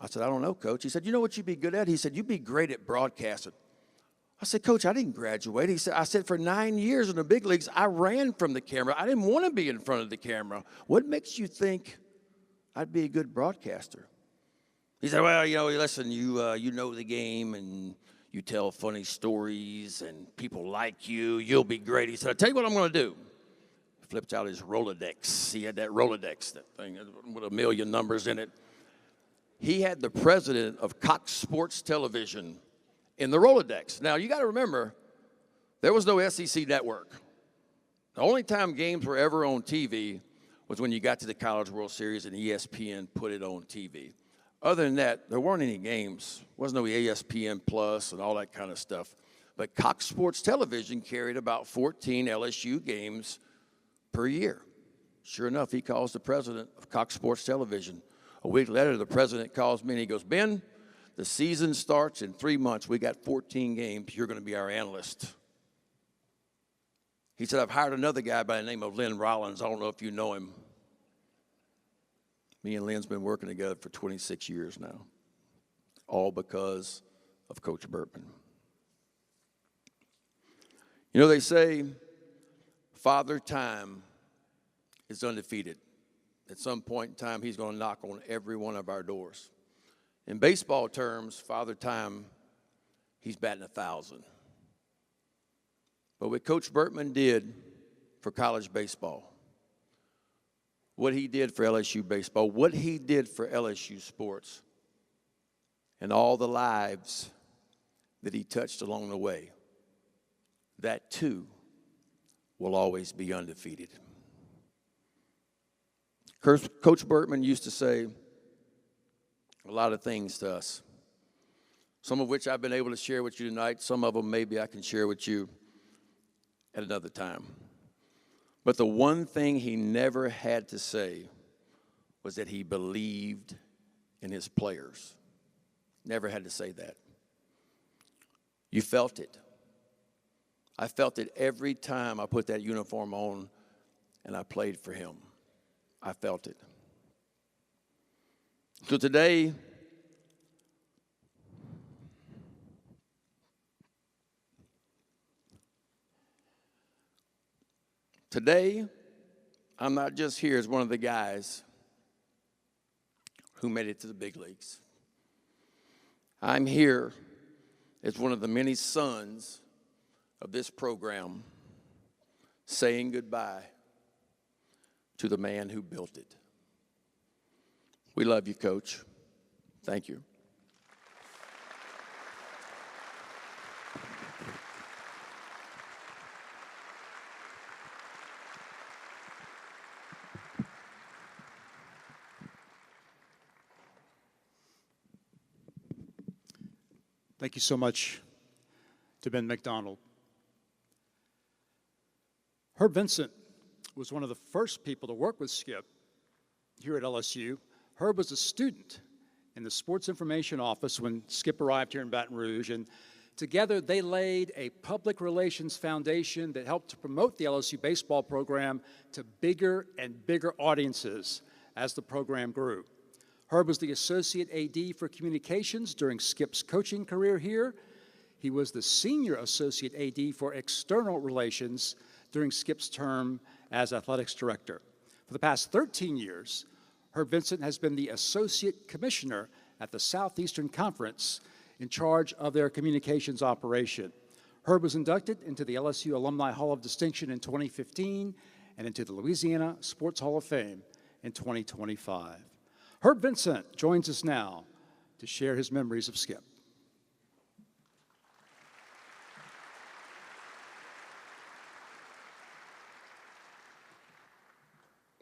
I said, "I don't know, Coach." He said, "You know what you'd be good at?" He said, "You'd be great at broadcasting." I said, "Coach, I didn't graduate." I said, "For 9 years in the big leagues, I ran from the camera. I didn't want to be in front of the camera. What makes you think I'd be a good broadcaster?" He said, "Well, listen, you know the game, and you tell funny stories, and people like you. You'll be great." He said, "I'll tell you what I'm going to do." He flipped out his Rolodex. He had that Rolodex, that thing with a million numbers in it. He had the president of Cox Sports Television in the Rolodex. Now, you got to remember, there was no SEC network. The only time games were ever on TV was when you got to the College World Series and ESPN put it on TV. Other than that, there weren't any games. There wasn't no ESPN Plus and all that kind of stuff. But Cox Sports Television carried about 14 LSU games per year. Sure enough, he calls the president of Cox Sports Television. A week later, the president calls me and he goes, "Ben, the season starts in 3 months. We got 14 games. You're going to be our analyst." He said, "I've hired another guy by the name of Lynn Rollins. I don't know if you know him." Me and Lynn's been working together for 26 years now, all because of Coach Bertman. They say Father Time is undefeated. At some point in time, he's going to knock on every one of our doors. In baseball terms, Father Time, he's batting 1,000. But what Coach Bertman did for college baseball, what he did for LSU baseball, what he did for LSU sports, and all the lives that he touched along the way, that too will always be undefeated. Coach Bertman used to say a lot of things to us. some of which I've been able to share with you tonight. Some of them maybe I can share with you at another time. But the one thing he never had to say was that he believed in his players. Never had to say that. You felt it. I felt it every time I put that uniform on and I played for him. I felt it. So today, I'm not just here as one of the guys who made it to the big leagues. I'm here as one of the many sons of this program saying goodbye to the man who built it. We love you, Coach. Thank you. Thank you so much to Ben McDonald. Herb Vincent was one of the first people to work with Skip here at LSU. Herb was a student in the sports information office when Skip arrived here in Baton Rouge, and together they laid a public relations foundation that helped to promote the LSU baseball program to bigger and bigger audiences as the program grew. Herb was the Associate AD for Communications during Skip's coaching career here. He was the Senior Associate AD for External Relations during Skip's term as Athletics Director. For the past 13 years, Herb Vincent has been the Associate Commissioner at the Southeastern Conference in charge of their communications operation. Herb was inducted into the LSU Alumni Hall of Distinction in 2015 and into the Louisiana Sports Hall of Fame in 2025. Herb Vincent joins us now to share his memories of Skip.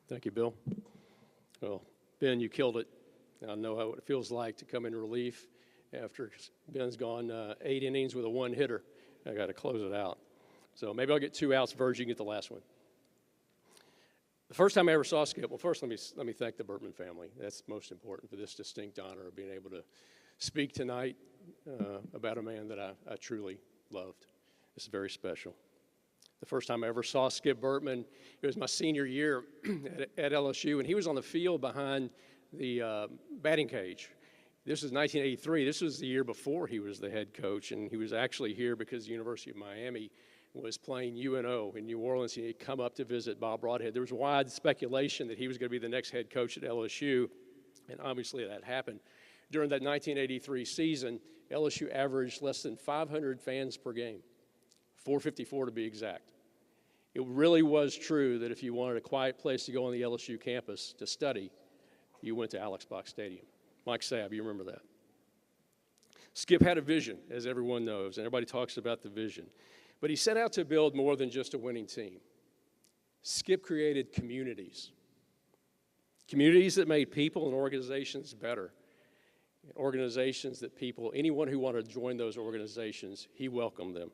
Thank you, Bill. Well, Ben, you killed it. I know what it feels like to come in relief after Ben's gone 8 innings with a one-hitter. I got to close it out. So maybe I'll get 2 outs, Verge, you can get the last one. The first time I ever saw Skip, well, first let me thank the Bertman family. That's most important for this distinct honor of being able to speak tonight about a man that I truly loved. It's very special. The first time I ever saw Skip Bertman, it was my senior year at LSU, and he was on the field behind the batting cage. This was 1983. This was the year before he was the head coach, and he was actually here because the University of Miami was playing UNO in New Orleans. He had come up to visit Bob Broadhead. There was wide speculation that he was going to be the next head coach at LSU, and obviously that happened. During that 1983 season, LSU averaged less than 500 fans per game, 454 to be exact. It really was true that if you wanted a quiet place to go on the LSU campus to study, you went to Alex Box Stadium. Mike Sabb, you remember that. Skip had a vision, as everyone knows, and everybody talks about the vision. But he set out to build more than just a winning team. Skip created communities. Communities that made people and organizations better. Organizations that anyone who wanted to join those organizations, he welcomed them.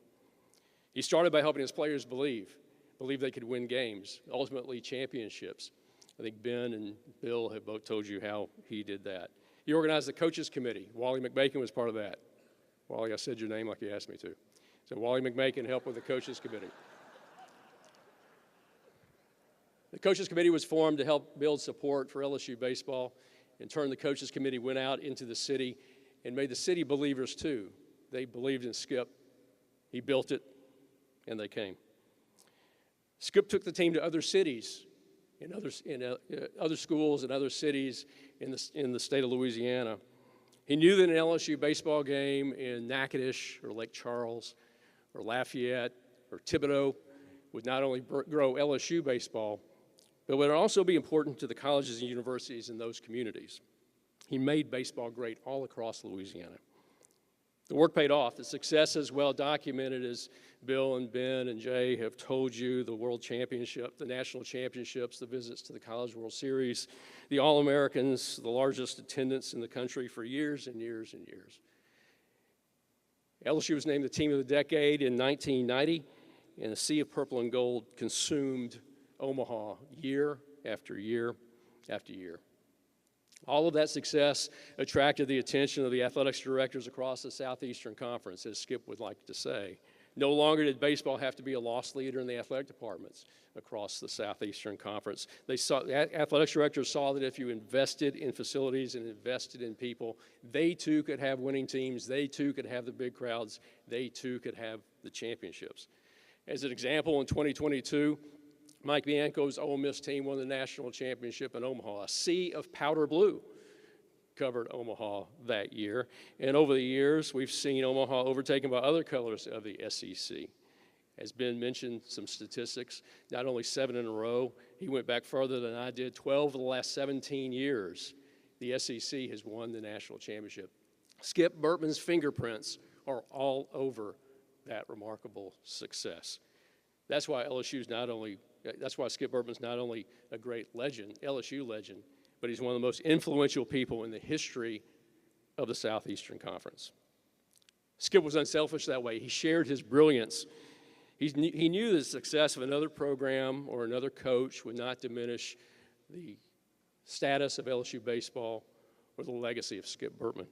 He started by helping his players believe they could win games, ultimately championships. I think Ben and Bill have both told you how he did that. He organized the coaches committee. Wally McMakin was part of that. Wally, I said your name like you asked me to. So Wally McMakin helped with the coaches committee. The coaches committee was formed to help build support for LSU baseball. In turn, the coaches committee went out into the city and made the city believers too. They believed in Skip. He built it, and they came. Skip took the team to other cities, other schools and other cities in the state of Louisiana. He knew that an LSU baseball game in Natchitoches or Lake Charles or Lafayette or Thibodaux would not only grow LSU baseball, but would also be important to the colleges and universities in those communities. He made baseball great all across Louisiana. The work paid off. The success is well documented, as Bill and Ben and Jay have told you. The World Championship, the national championships, the visits to the College World Series, the All-Americans, the largest attendance in the country for years and years and years. LSU was named the team of the decade in 1990, and a sea of purple and gold consumed Omaha year after year after year. All of that success attracted the attention of the athletics directors across the Southeastern Conference, as Skip would like to say. No longer did baseball have to be a loss leader in the athletic departments across the Southeastern Conference. Athletics directors saw that if you invested in facilities and invested in people, they too could have winning teams, they too could have the big crowds, they too could have the championships. As an example, in 2022, Mike Bianco's Ole Miss team won the national championship in Omaha. A sea of powder blue covered Omaha that year. And over the years, we've seen Omaha overtaken by other colors of the SEC. As Ben mentioned, some statistics, not only 7 in a row, he went back further than I did. 12 of the last 17 years, the SEC has won the national championship. Skip Bertman's fingerprints are all over that remarkable success. That's why Skip Bertman's not only a great legend, LSU legend, but he's one of the most influential people in the history of the Southeastern Conference. Skip was unselfish that way. He shared his brilliance. He knew the success of another program or another coach would not diminish the status of LSU baseball or the legacy of Skip Bertman.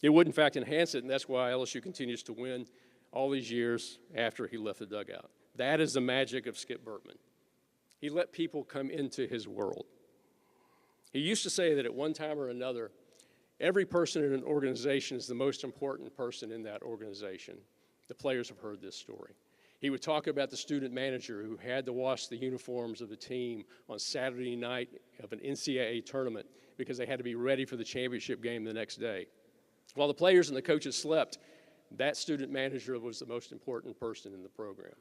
It would, in fact, enhance it, and that's why LSU continues to win all these years after he left the dugout. That is the magic of Skip Bertman. He let people come into his world. He used to say that at one time or another, every person in an organization is the most important person in that organization. The players have heard this story. He would talk about the student manager who had to wash the uniforms of the team on Saturday night of an NCAA tournament because they had to be ready for the championship game the next day. While the players and the coaches slept, that student manager was the most important person in the program.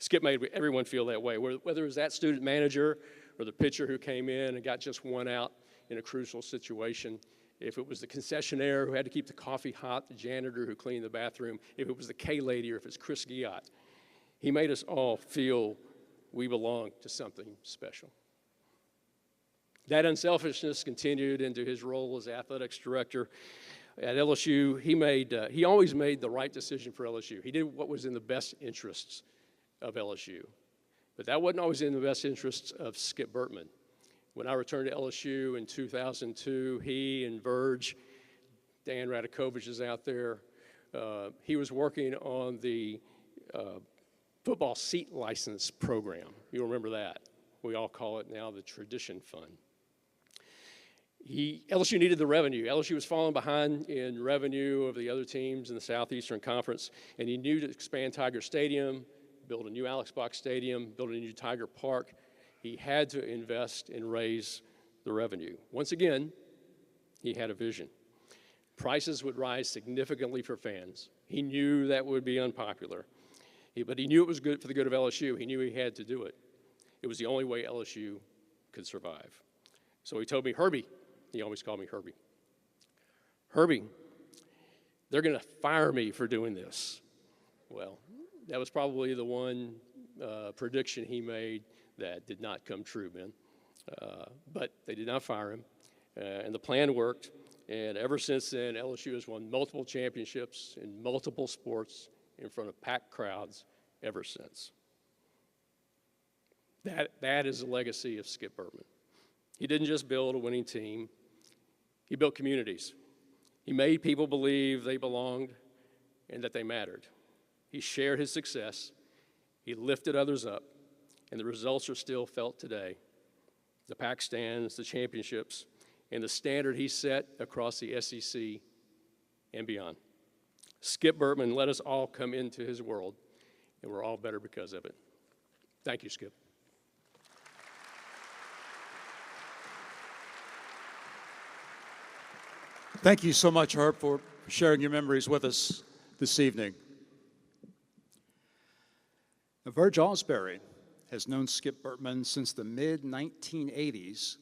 Skip made everyone feel that way, whether it was that student manager or the pitcher who came in and got just one out in a crucial situation, if it was the concessionaire who had to keep the coffee hot, the janitor who cleaned the bathroom, if it was the K-lady or if it's Chris Giott. He made us all feel we belonged to something special. That unselfishness continued into his role as athletics director at LSU. He always made the right decision for LSU. He did what was in the best interests of LSU. But that wasn't always in the best interests of Skip Bertman. When I returned to LSU in 2002, he and Verge, Dan Radakovich is out there, he was working on the football seat license program. You remember that. We all call it now the Tradition Fund. LSU needed the revenue. LSU was falling behind in revenue of the other teams in the Southeastern Conference, and he knew to expand Tiger Stadium, build a new Alex Box Stadium, build a new Tiger Park. He had to invest and raise the revenue. Once again, he had a vision. Prices would rise significantly for fans. He knew that would be unpopular, but he knew it was good for the good of LSU. He knew he had to do it. It was the only way LSU could survive. So he told me, Herbie, he always called me Herbie. Herbie, they're going to fire me for doing this. Well, that was probably the one prediction he made that did not come true, Ben. But they did not fire him, and the plan worked. And ever since then, LSU has won multiple championships in multiple sports in front of packed crowds ever since. That is the legacy of Skip Bertman. He didn't just build a winning team. He built communities. He made people believe they belonged and that they mattered. He shared his success. He lifted others up, and the results are still felt today. The pack stands, the championships, and the standard he set across the SEC and beyond. Skip Bertman let us all come into his world, and we're all better because of it. Thank you, Skip. Thank you so much, Herb, for sharing your memories with us this evening. Now, Verge Osbury has known Skip Bertman since the mid-1980s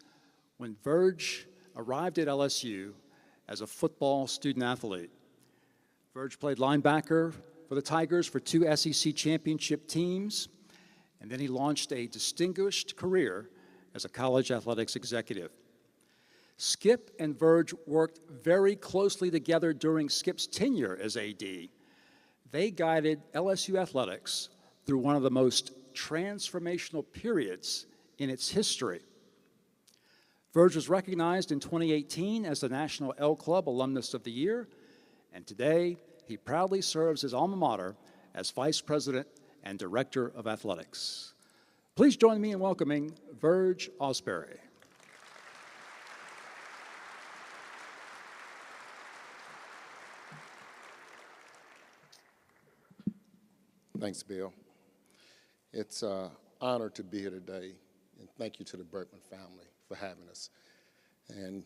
when Verge arrived at LSU as a football student athlete. Verge played linebacker for the Tigers for 2 SEC championship teams, and then he launched a distinguished career as a college athletics executive. Skip and Verge worked very closely together during Skip's tenure as AD. They guided LSU athletics through one of the most transformational periods in its history. Verge was recognized in 2018 as the National L Club Alumnus of the Year, and today he proudly serves his alma mater as Vice President and Director of Athletics. Please join me in welcoming Verge Osbury. Thanks, Bill. It's an honor to be here today, and thank you to the Bertman family for having us. And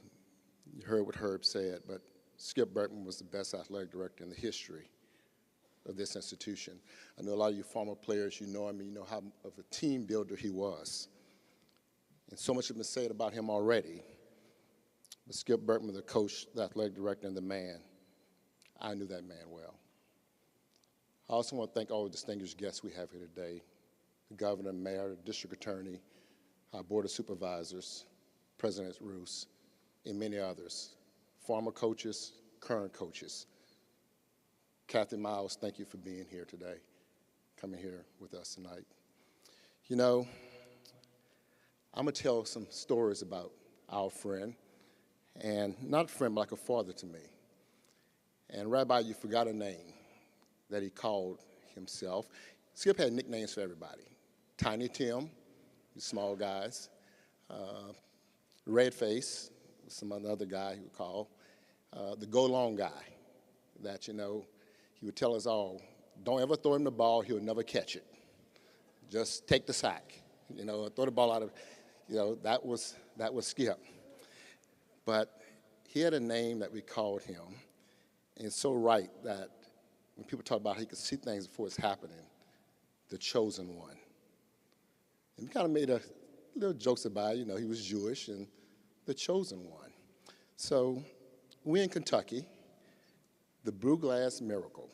you heard what Herb said, but Skip Bertman was the best athletic director in the history of this institution. I know a lot of you former players, you know him, and you know how of a team builder he was. And so much has been said about him already. But Skip Bertman, the coach, the athletic director, and the man, I knew that man well. I also want to thank all the distinguished guests we have here today, the governor, mayor, district attorney, our board of supervisors, President Roos, and many others, former coaches, current coaches. Kathy Miles, thank you for being here today, coming here with us tonight. You know, I'm going to tell some stories about our friend, and not a friend, but like a father to me. And Rabbi, you forgot a name that he called himself. Skip had nicknames for everybody. Tiny Tim, the small guys. Red Face, some other guy he would call. The Go Long guy, that, you know, he would tell us all, don't ever throw him the ball, he'll never catch it. Just take the sack, you know, throw the ball out of, you know, that was Skip. But he had a name that we called him, and it's so right that when people talk about how he could see things before it's happening, the chosen one. And we kind of made a little jokes about it, you know, he was Jewish and the chosen one. So we're in Kentucky, the Brew Glass Miracle,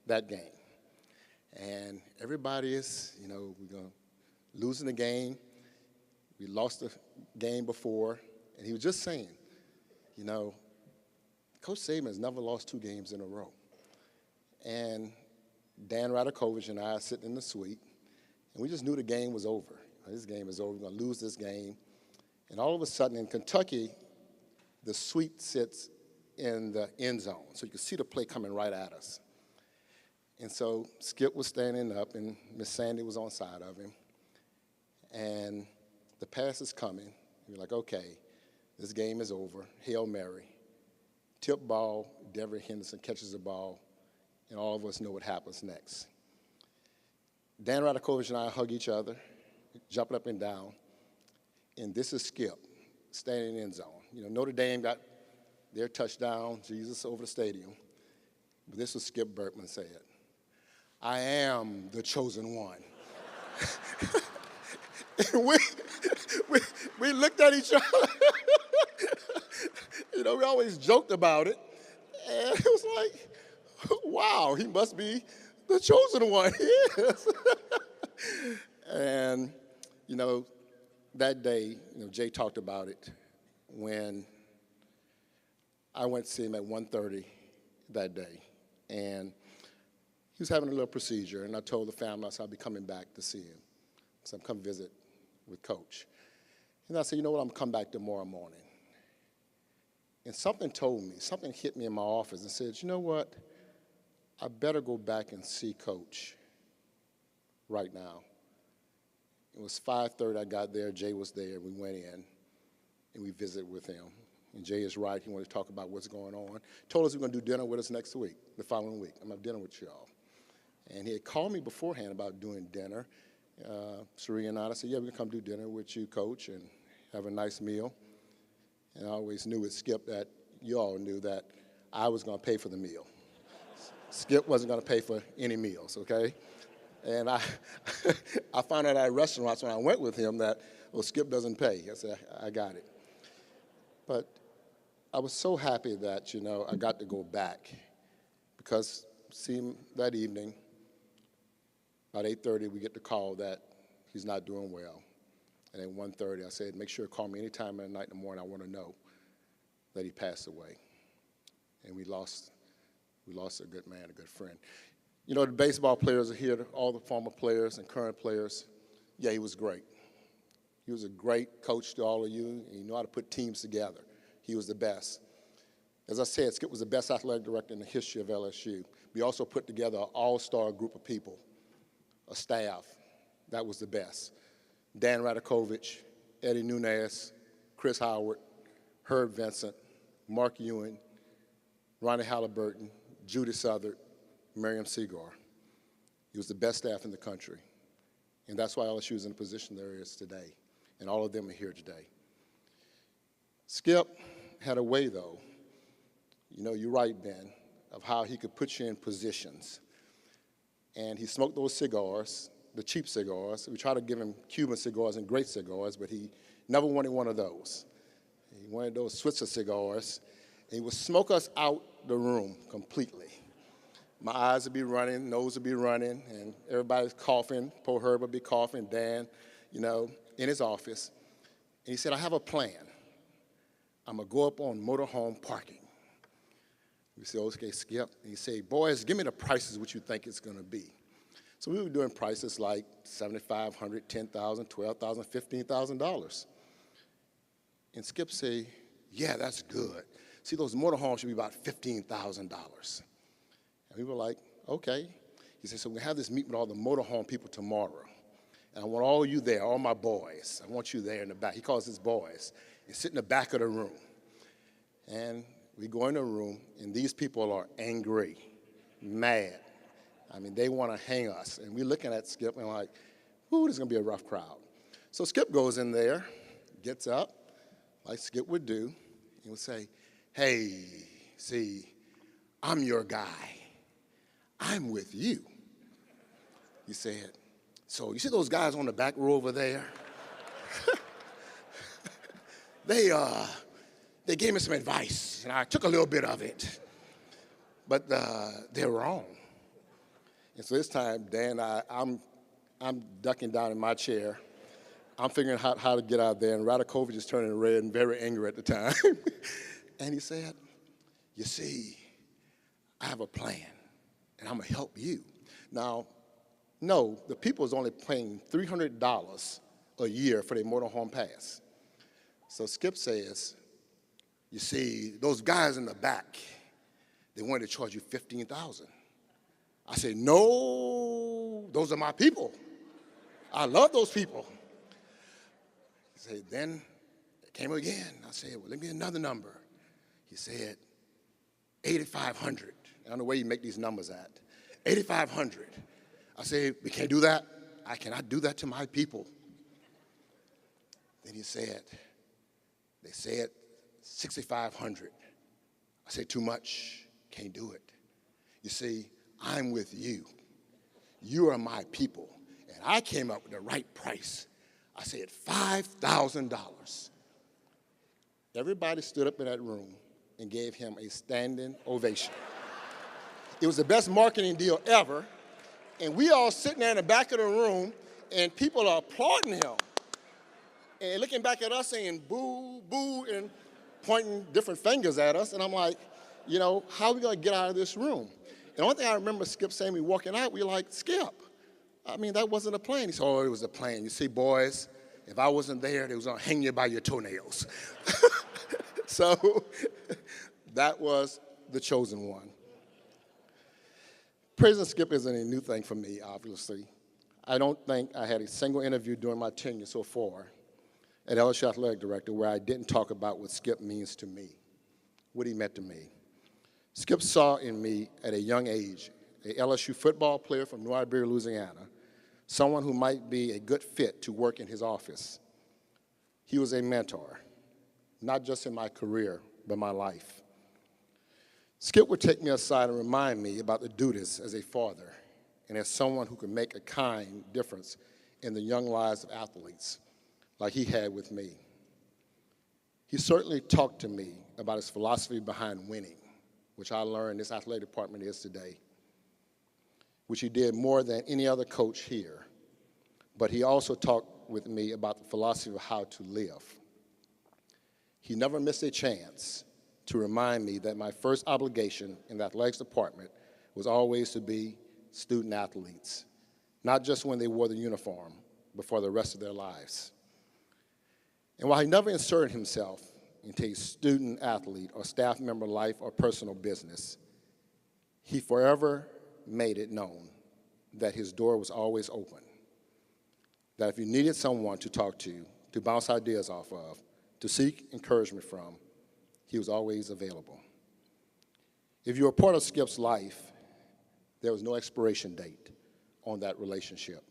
that game. And everybody is, you know, we're going to losing the game. We lost the game before, and he was just saying, you know, Coach Saban has never lost 2 games in a row. And Dan Radakovich and I are sitting in the suite, and we just knew the game was over. This game is over. We're going to lose this game. And all of a sudden in Kentucky, the suite sits in the end zone, so you could see the play coming right at us. And so Skip was standing up, and Miss Sandy was on side of him. And the pass is coming. You're like, okay, this game is over. Hail Mary. Tip ball, Devery Henderson catches the ball, and all of us know what happens next. Dan Radakovich and I hug each other, jumping up and down, and this is Skip standing in the end zone. You know, Notre Dame got their touchdown, Jesus over the stadium, but this was Skip Bertman said, I am the chosen one. And we looked at each other. You know, we always joked about it, and it was like, wow, he must be the chosen one. He is. And, you know, that day, you know, Jay talked about it when I went to see him at 1:30 that day. And he was having a little procedure, and I told the family, I said, I'll be coming back to see him. So I'm come visit with Coach. And I said, you know what, I'm going to come back tomorrow morning. And something told me, something hit me in my office and said, you know what, I better go back and see Coach right now. It was 5:30, I got there, Jay was there, we went in, and we visited with him. And Jay is right, he wanted to talk about what's going on. Told us we're going to do dinner with us next week, the following week. I'm going to have dinner with y'all. And he had called me beforehand about doing dinner. Serena and I said, yeah, we're going to come do dinner with you, Coach, and have a nice meal. And I always knew with Skip that you all knew that I was going to pay for the meal. Skip wasn't going to pay for any meals, okay? And I found out at restaurants when I went with him that, well, Skip doesn't pay. I said, I got it. But I was so happy that, you know, I got to go back because see him that evening, about 8:30, we get the call that he's not doing well. And at 1:30, I said, make sure to call me anytime of the night in the morning, I want to know. that he passed away. And we lost a good man, a good friend. You know, the baseball players are here, all the former players and current players. Yeah, he was great. He was a great coach to all of you, and he knew how to put teams together. He was the best. As I said, Skip was the best athletic director in the history of LSU. We also put together an all-star group of people, a staff that was the best. Dan Radakovich, Eddie Nunez, Chris Howard, Herb Vincent, Mark Ewing, Ronnie Halliburton, Judy Southard, Miriam Segar. He was the best staff in the country. And that's why LSU is in the position there is today. And all of them are here today. Skip had a way, though, you know, you're right, Ben, of how he could put you in positions. And he smoked those cigars, the cheap cigars. We tried to give him Cuban cigars and great cigars, but he never wanted one of those. He wanted those Switzer cigars. And he would smoke us out the room completely. My eyes would be running, nose would be running, and everybody's coughing. Poor Herb would be coughing, Dan, you know, in his office. And he said, I have a plan. I'm going to go up on motorhome parking. We said, okay, Skip. And he said, boys, give me the prices what you think it's going to be. So we were doing prices like $7,500, $10,000, $12,000, $15,000. And Skip said, yeah, that's good. See, those motorhomes should be about $15,000. And we were like, okay. He said, so we have this meeting with all the motorhome people tomorrow. And I want all you there, all my boys. I want you there in the back. He calls his boys. And sit in the back of the room. And we go in the room, and these people are angry, mad. I mean, they want to hang us. And we're looking at Skip and like, ooh, this is going to be a rough crowd. So Skip goes in there, gets up, like Skip would do, and would say, hey, see, I'm your guy. I'm with you. He said, so you see those guys on the back row over there? They gave me some advice, and I took a little bit of it, but they're wrong. And so this time, Dan, I'm ducking down in my chair. I'm figuring out how to get out there, and Radakovich is turning red and very angry at the time. And he said, you see, I have a plan, and I'm going to help you. Now, no, the people is only paying $300 a year for their motorhome pass. So Skip says, you see, those guys in the back, they wanted to charge you $15,000. I said, no, those are my people. I love those people. He said, then it came again. I said, well, let me get another number. He said, $8,500. I don't know where you make these numbers at. $8,500. I said, we can't do that. I cannot do that to my people. Then he said, they said $6,500. I said, too much, can't do it. You see, I'm with you. You are my people. And I came up with the right price. I said $5,000. Everybody stood up in that room and gave him a standing ovation. It was the best marketing deal ever. And we all sitting there in the back of the room, and people are applauding him. And looking back at us saying, boo, boo, and pointing different fingers at us. And I'm like, you know, how are we going to get out of this room? And the only thing I remember Skip saying, we walking out, we were like, Skip, I mean, that wasn't a plan. He said, oh, it was a plan. You see, boys, if I wasn't there, they was going to hang you by your toenails. So that was the chosen one. President Skip isn't a new thing for me, obviously. I don't think I had a single interview during my tenure so far at LSU Athletic Director where I didn't talk about what Skip means to me, what he meant to me. Skip saw in me at a young age a LSU football player from New Iberia, Louisiana, someone who might be a good fit to work in his office. He was a mentor, not just in my career, but my life. Skip would take me aside and remind me about the duties as a father and as someone who could make a kind difference in the young lives of athletes like he had with me. He certainly talked to me about his philosophy behind winning, which I learned this athletic department is today, which he did more than any other coach here. But he also talked with me about the philosophy of how to live. He never missed a chance to remind me that my first obligation in the athletics department was always to be student athletes, not just when they wore the uniform, but for the rest of their lives. And while he never inserted himself into a student athlete or staff member life or personal business, he forever made it known that his door was always open, that if you needed someone to talk to bounce ideas off of, to seek encouragement from, he was always available. If you were part of Skip's life, there was no expiration date on that relationship.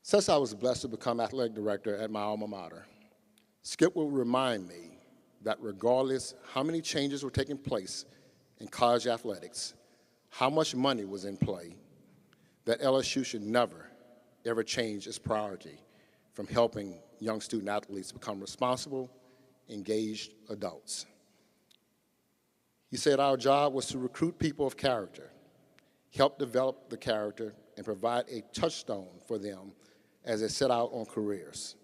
Since I was blessed to become athletic director at my alma mater, Skip will remind me that regardless how many changes were taking place in college athletics, how much money was in play, that LSU should never, ever change its priority from helping young student athletes become responsible, engaged adults. He said our job was to recruit people of character, help develop the character, and provide a touchstone for them as they set out on careers,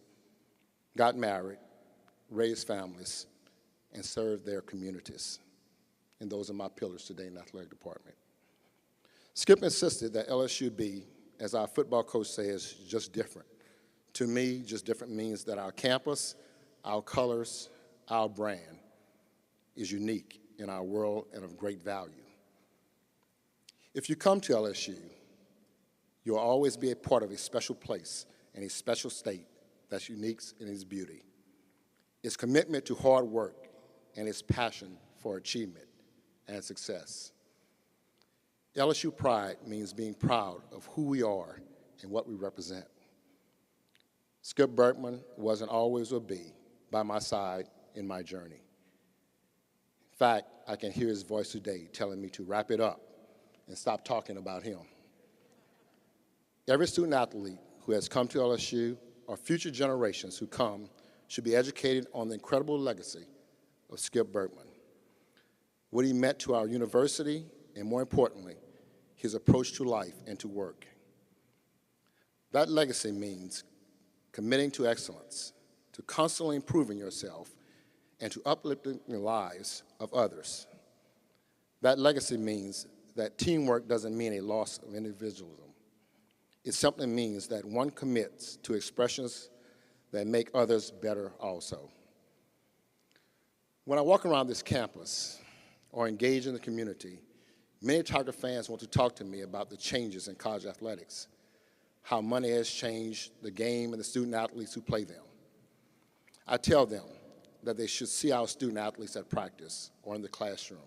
got married, raised families, and served their communities. And those are my pillars today in the athletic department. Skip insisted that LSU be, as our football coach says, just different. To me, just different means that our campus, our colors, our brand is unique in our world and of great value. If you come to LSU, you'll always be a part of a special place and a special state that's unique in its beauty, its commitment to hard work, and its passion for achievement and success. LSU pride means being proud of who we are and what we represent. Skip Bertman was and always will be by my side in my journey. In fact, I can hear his voice today telling me to wrap it up and stop talking about him. Every student athlete who has come to LSU or future generations who come should be educated on the incredible legacy of Skip Bertman, what he meant to our university, and more importantly, his approach to life and to work. That legacy means committing to excellence, to constantly improving yourself, and to uplifting the lives of others. That legacy means that teamwork doesn't mean a loss of individualism. It simply means that one commits to expressions that make others better also. When I walk around this campus or engage in the community, many Tiger fans want to talk to me about the changes in college athletics, how money has changed the game and the student athletes who play them. I tell them that they should see our student athletes at practice or in the classroom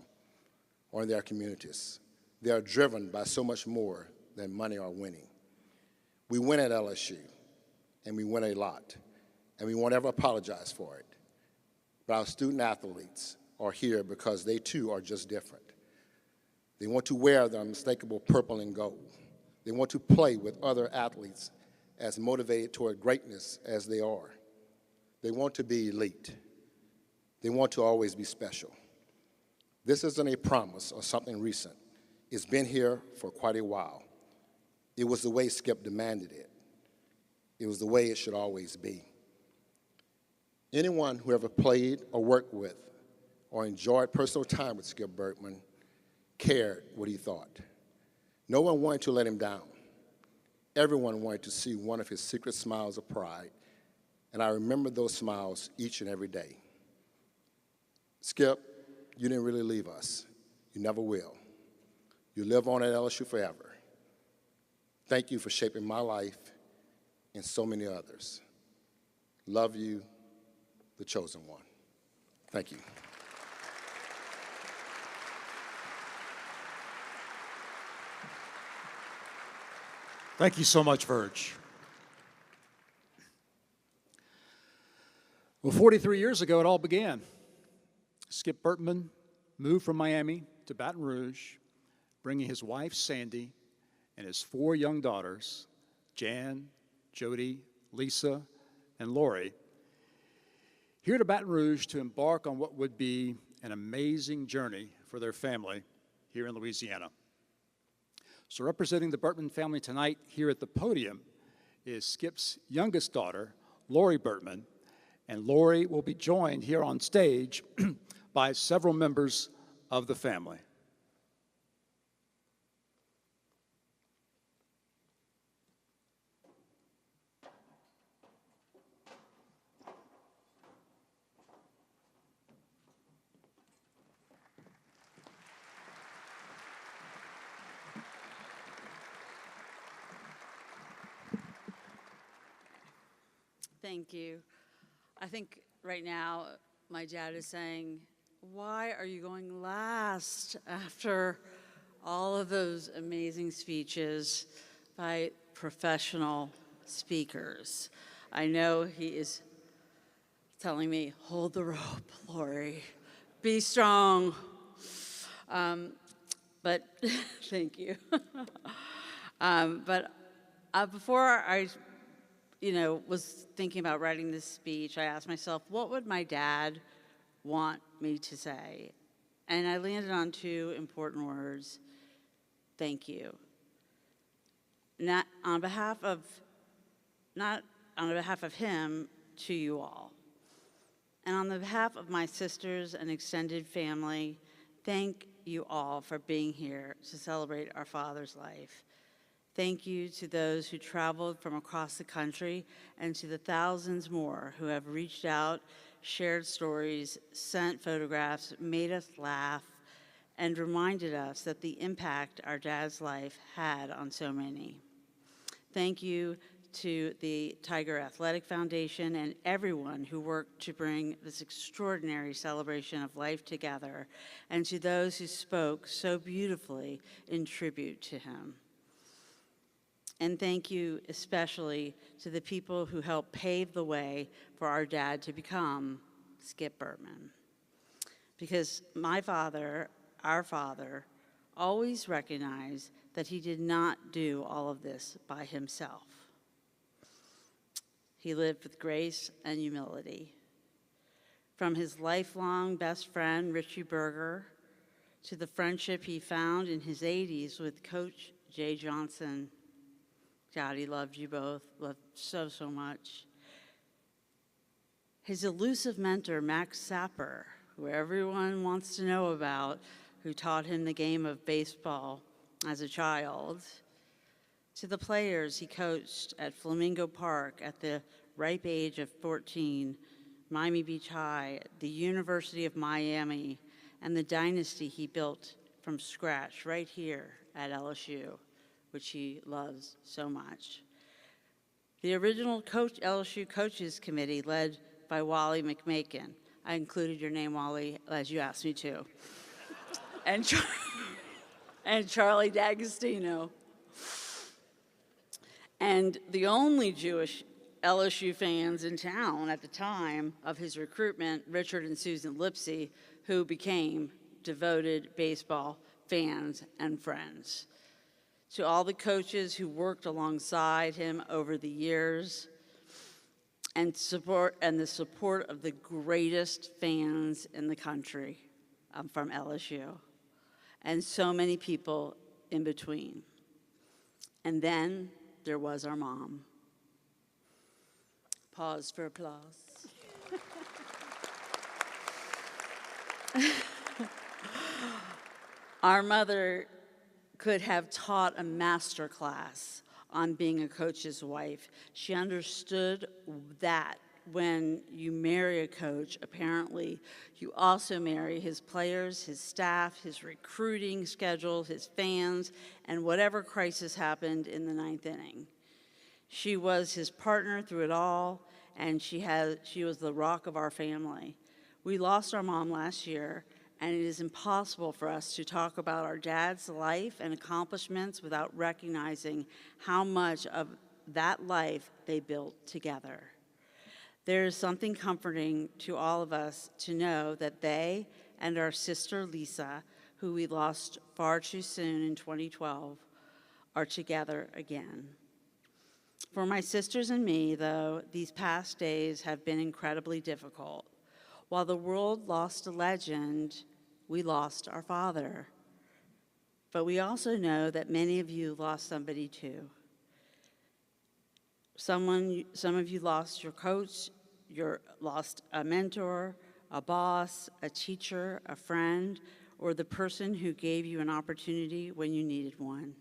or in their communities. They are driven by so much more than money or winning. We win at LSU, and we win a lot, and we won't ever apologize for it. But our student athletes are here because they too are just different. They want to wear their unmistakable purple and gold. They want to play with other athletes as motivated toward greatness as they are. They want to be elite. They want to always be special. This isn't a promise or something recent. It's been here for quite a while. It was the way Skip demanded it. It was the way it should always be. Anyone who ever played or worked with or enjoyed personal time with Skip Bertman cared what he thought. No one wanted to let him down. Everyone wanted to see one of his secret smiles of pride, and I remember those smiles each and every day. Skip, you didn't really leave us. You never will. You live on at LSU forever. Thank you for shaping my life and so many others. Love you, the chosen one. Thank you. Thank you so much, Verge. Well, 43 years ago, it all began. Skip Bertman moved from Miami to Baton Rouge, bringing his wife, Sandy, and his 4 young daughters, Jan, Jody, Lisa, and Lori, here to Baton Rouge to embark on what would be an amazing journey for their family here in Louisiana. So representing the Bertman family tonight here at the podium is Skip's youngest daughter, Lori Bertman, and Lori will be joined here on stage by several members of the family. Thank you. I think right now my dad is saying, why are you going last after all of those amazing speeches by professional speakers? I know he is telling me, hold the rope, Lori, be strong. But thank you. Before I was thinking about writing this speech, I asked myself, what would my dad want me to say? And I landed on two important words: thank you. Not on behalf of him, to you all. And on the behalf of my sisters and extended family, thank you all for being here to celebrate our father's life. Thank you to those who traveled from across the country and to the thousands more who have reached out, shared stories, sent photographs, made us laugh, and reminded us that the impact our dad's life had on so many. Thank you to the Tiger Athletic Foundation and everyone who worked to bring this extraordinary celebration of life together, and to those who spoke so beautifully in tribute to him. And thank you especially to the people who helped pave the way for our dad to become Skip Bertman. Because my father, our father, always recognized that he did not do all of this by himself. He lived with grace and humility. From his lifelong best friend, Richie Berger, to the friendship he found in his 80s with Coach Jay Johnson. God, he loved you both, loved so, so much. His elusive mentor, Max Sapper, who everyone wants to know about, who taught him the game of baseball as a child, to the players he coached at Flamingo Park at the ripe age of 14, Miami Beach High, the University of Miami, and the dynasty he built from scratch right here at LSU, which he loves so much. The original LSU Coaches Committee, led by Wally McMakin. I included your name, Wally, as you asked me to. and Charlie D'Agostino. And the only Jewish LSU fans in town at the time of his recruitment, Richard and Susan Lipsy, who became devoted baseball fans and friends. To all the coaches who worked alongside him over the years, and the support of the greatest fans in the country from LSU, and so many people in between. And then there was our mom. Pause for applause. Our mother could have taught a master class on being a coach's wife. She understood that when you marry a coach, apparently you also marry his players, his staff, his recruiting schedule, his fans, and whatever crisis happened in the ninth inning. She was his partner through it all, and she was the rock of our family. We lost our mom last year, and it is impossible for us to talk about our dad's life and accomplishments without recognizing how much of that life they built together. There is something comforting to all of us to know that they and our sister Lisa, who we lost far too soon in 2012, are together again. For my sisters and me, though, these past days have been incredibly difficult. While the world lost a legend, we lost our father. But we also know that many of you lost somebody too. Some of you lost your coach, you lost a mentor, a boss, a teacher, a friend, or the person who gave you an opportunity when you needed one.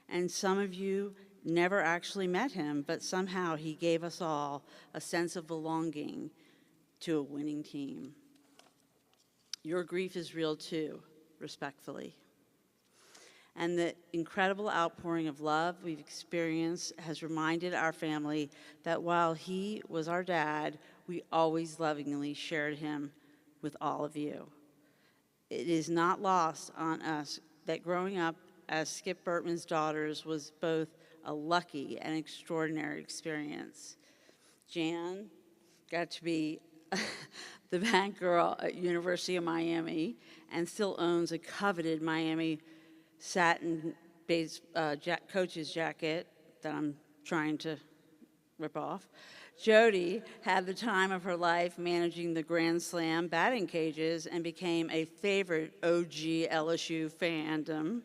And some of you never actually met him, but somehow he gave us all a sense of belonging to a winning team. Your grief is real too, respectfully. And the incredible outpouring of love we've experienced has reminded our family that while he was our dad, we always lovingly shared him with all of you. It is not lost on us that growing up as Skip Bertman's daughters was both a lucky and extraordinary experience. Jan got to be the bank girl at University of Miami and still owns a coveted Miami satin coach's jacket that I'm trying to rip off. Jody had the time of her life managing the Grand Slam batting cages and became a favorite OG LSU fandom.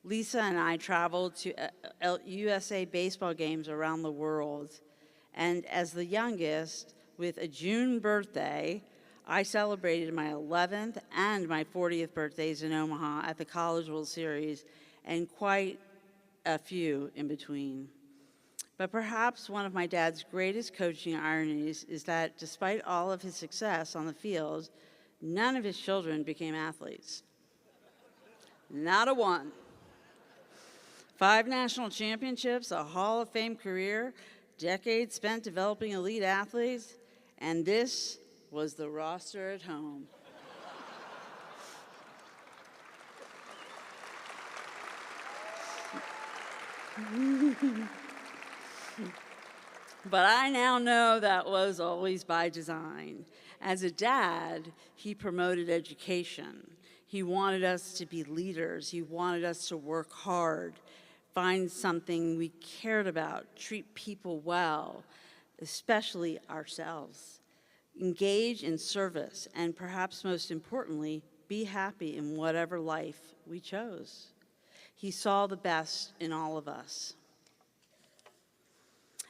Lisa and I traveled to USA baseball games around the world, and as the youngest, with a June birthday, I celebrated my 11th and my 40th birthdays in Omaha at the College World Series, and quite a few in between. But perhaps one of my dad's greatest coaching ironies is that despite all of his success on the field, none of his children became athletes. Not a one. 5 national championships, a Hall of Fame career, decades spent developing elite athletes, and this was the roster at home. But I now know that was always by design. As a dad, he promoted education. He wanted us to be leaders. He wanted us to work hard, find something we cared about, treat people well, especially ourselves, engage in service, and perhaps most importantly, be happy in whatever life we chose. He saw the best in all of us.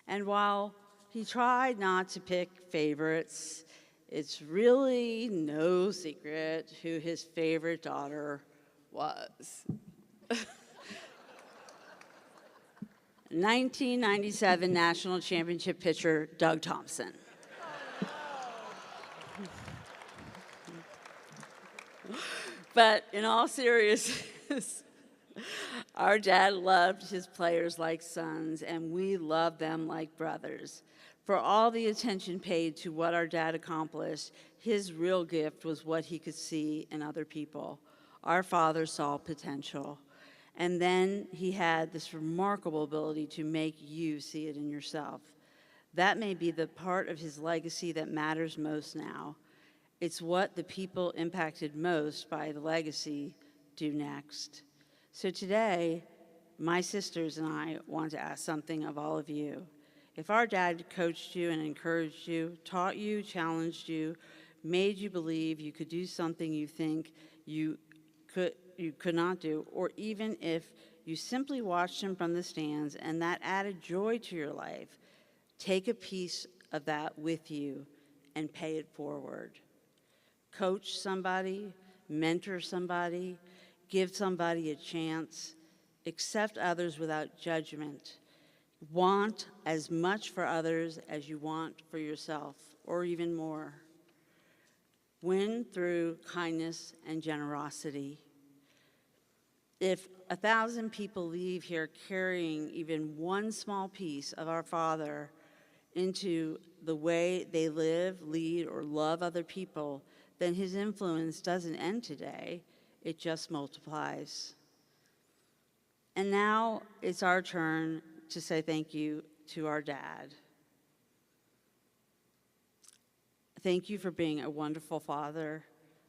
And while he tried not to pick favorites, it's really no secret who his favorite daughter was. 1997 national championship pitcher Doug Thompson. But in all seriousness, our dad loved his players like sons, and we loved them like brothers. For all the attention paid to what our dad accomplished, his real gift was what he could see in other people. Our father saw potential. And then he had this remarkable ability to make you see it in yourself. That may be the part of his legacy that matters most now. It's what the people impacted most by the legacy do next. So today, my sisters and I want to ask something of all of you. If our dad coached you and encouraged you, taught you, challenged you, made you believe you could do something you think you could not do, or even if you simply watched him from the stands and that added joy to your life, take a piece of that with you and pay it forward. Coach somebody, mentor somebody, give somebody a chance, accept others without judgment. Want as much for others as you want for yourself, or even more. Win through kindness and generosity. If 1,000 people leave here carrying even one small piece of our Father into the way they live, lead, or love other people, then his influence doesn't end today, it just multiplies. And now it's our turn to say thank you to our dad. Thank you for being a wonderful father,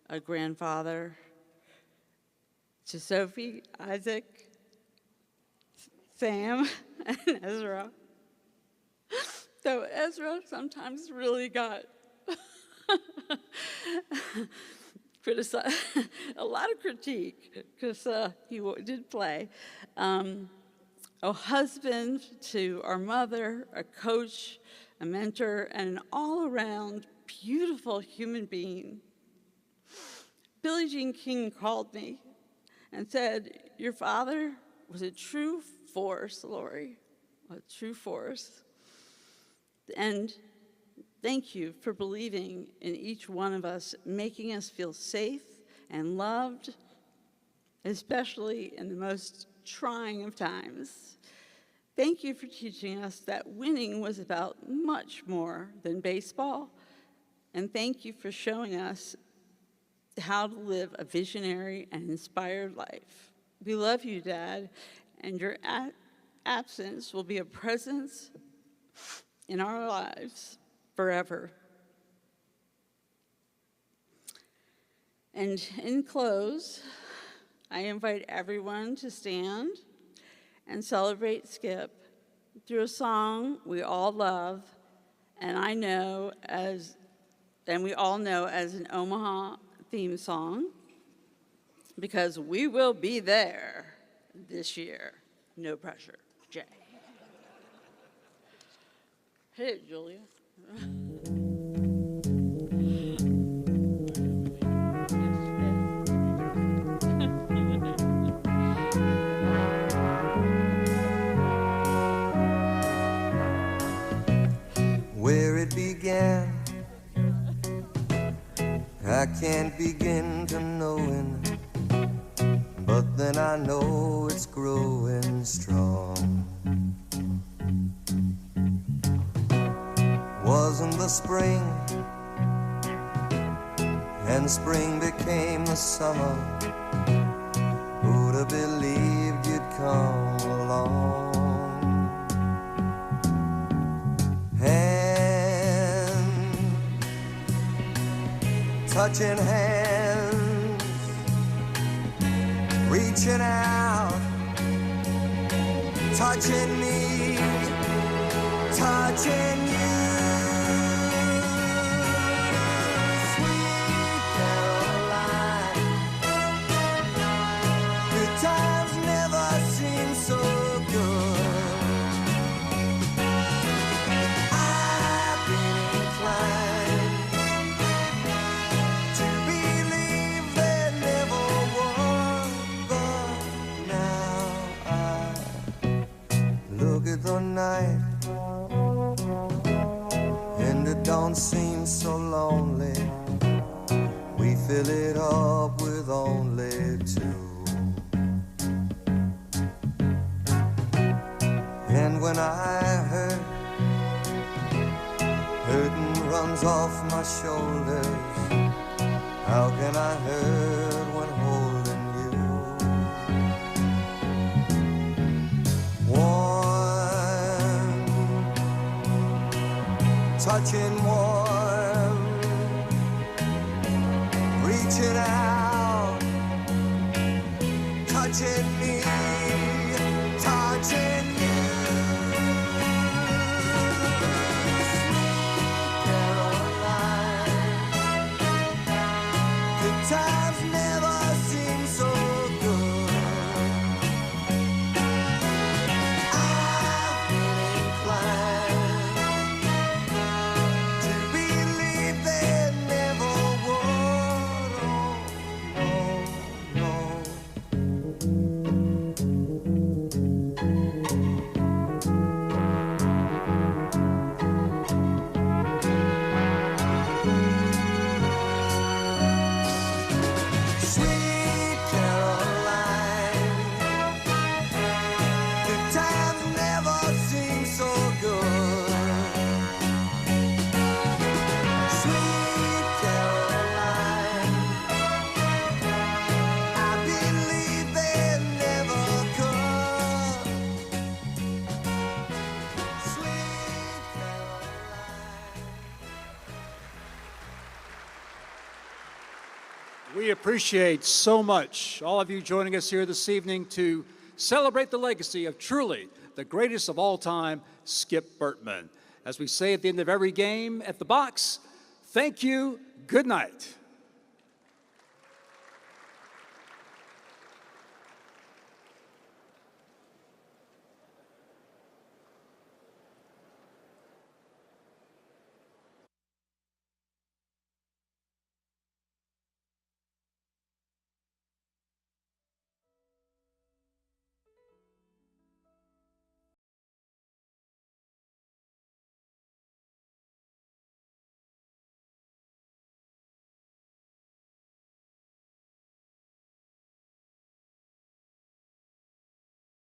a grandfather, to Sophie, Isaac, Sam, and Ezra. Though Ezra sometimes really got criticized, a lot of critique, because he did play. A husband to our mother, a coach a mentor, and an all-around beautiful human being. Billie Jean King called me and said, "Your father was a true force, Lori, a true force. And thank you for believing in each one of us, making us feel safe and loved, especially in the most trying of times. Thank you for teaching us that winning was about much more than baseball. And thank you for showing us how to live a visionary and inspired life. We love you, Dad, and your absence will be a presence in our lives forever." And in close, I invite everyone to stand and celebrate Skip through a song we all love, and we all know as an Omaha theme song, because we will be there this year. No pressure, Jay. Hit it, Julia. Where it began, I can't begin to knowing, but then I know it's growing strong. Wasn't the spring, and spring became the summer. Who'd have believed you'd come along? Touching hands, reaching out, touching me, touching you. Sweet Caroline, good times never seem so good. I've been inclined to believe there never was, but now I look at the night and it don't seem so lonely. We fill it up with only two. And when I hurting runs off my shoulders, how can I hurt when holding you? Warm, touching warm, reaching out, touching me, touching you. Times never seem so good. I've been inclined to believe there never was. Oh, no, Sweet Caroline, good times never seem so good. Sweet Caroline, I believe they never could. Sweet Caroline. We appreciate so much all of you joining us here this evening to celebrate the legacy of truly the greatest of all time, Skip Bertman. As we say at the end of every game at the box, thank you, good night.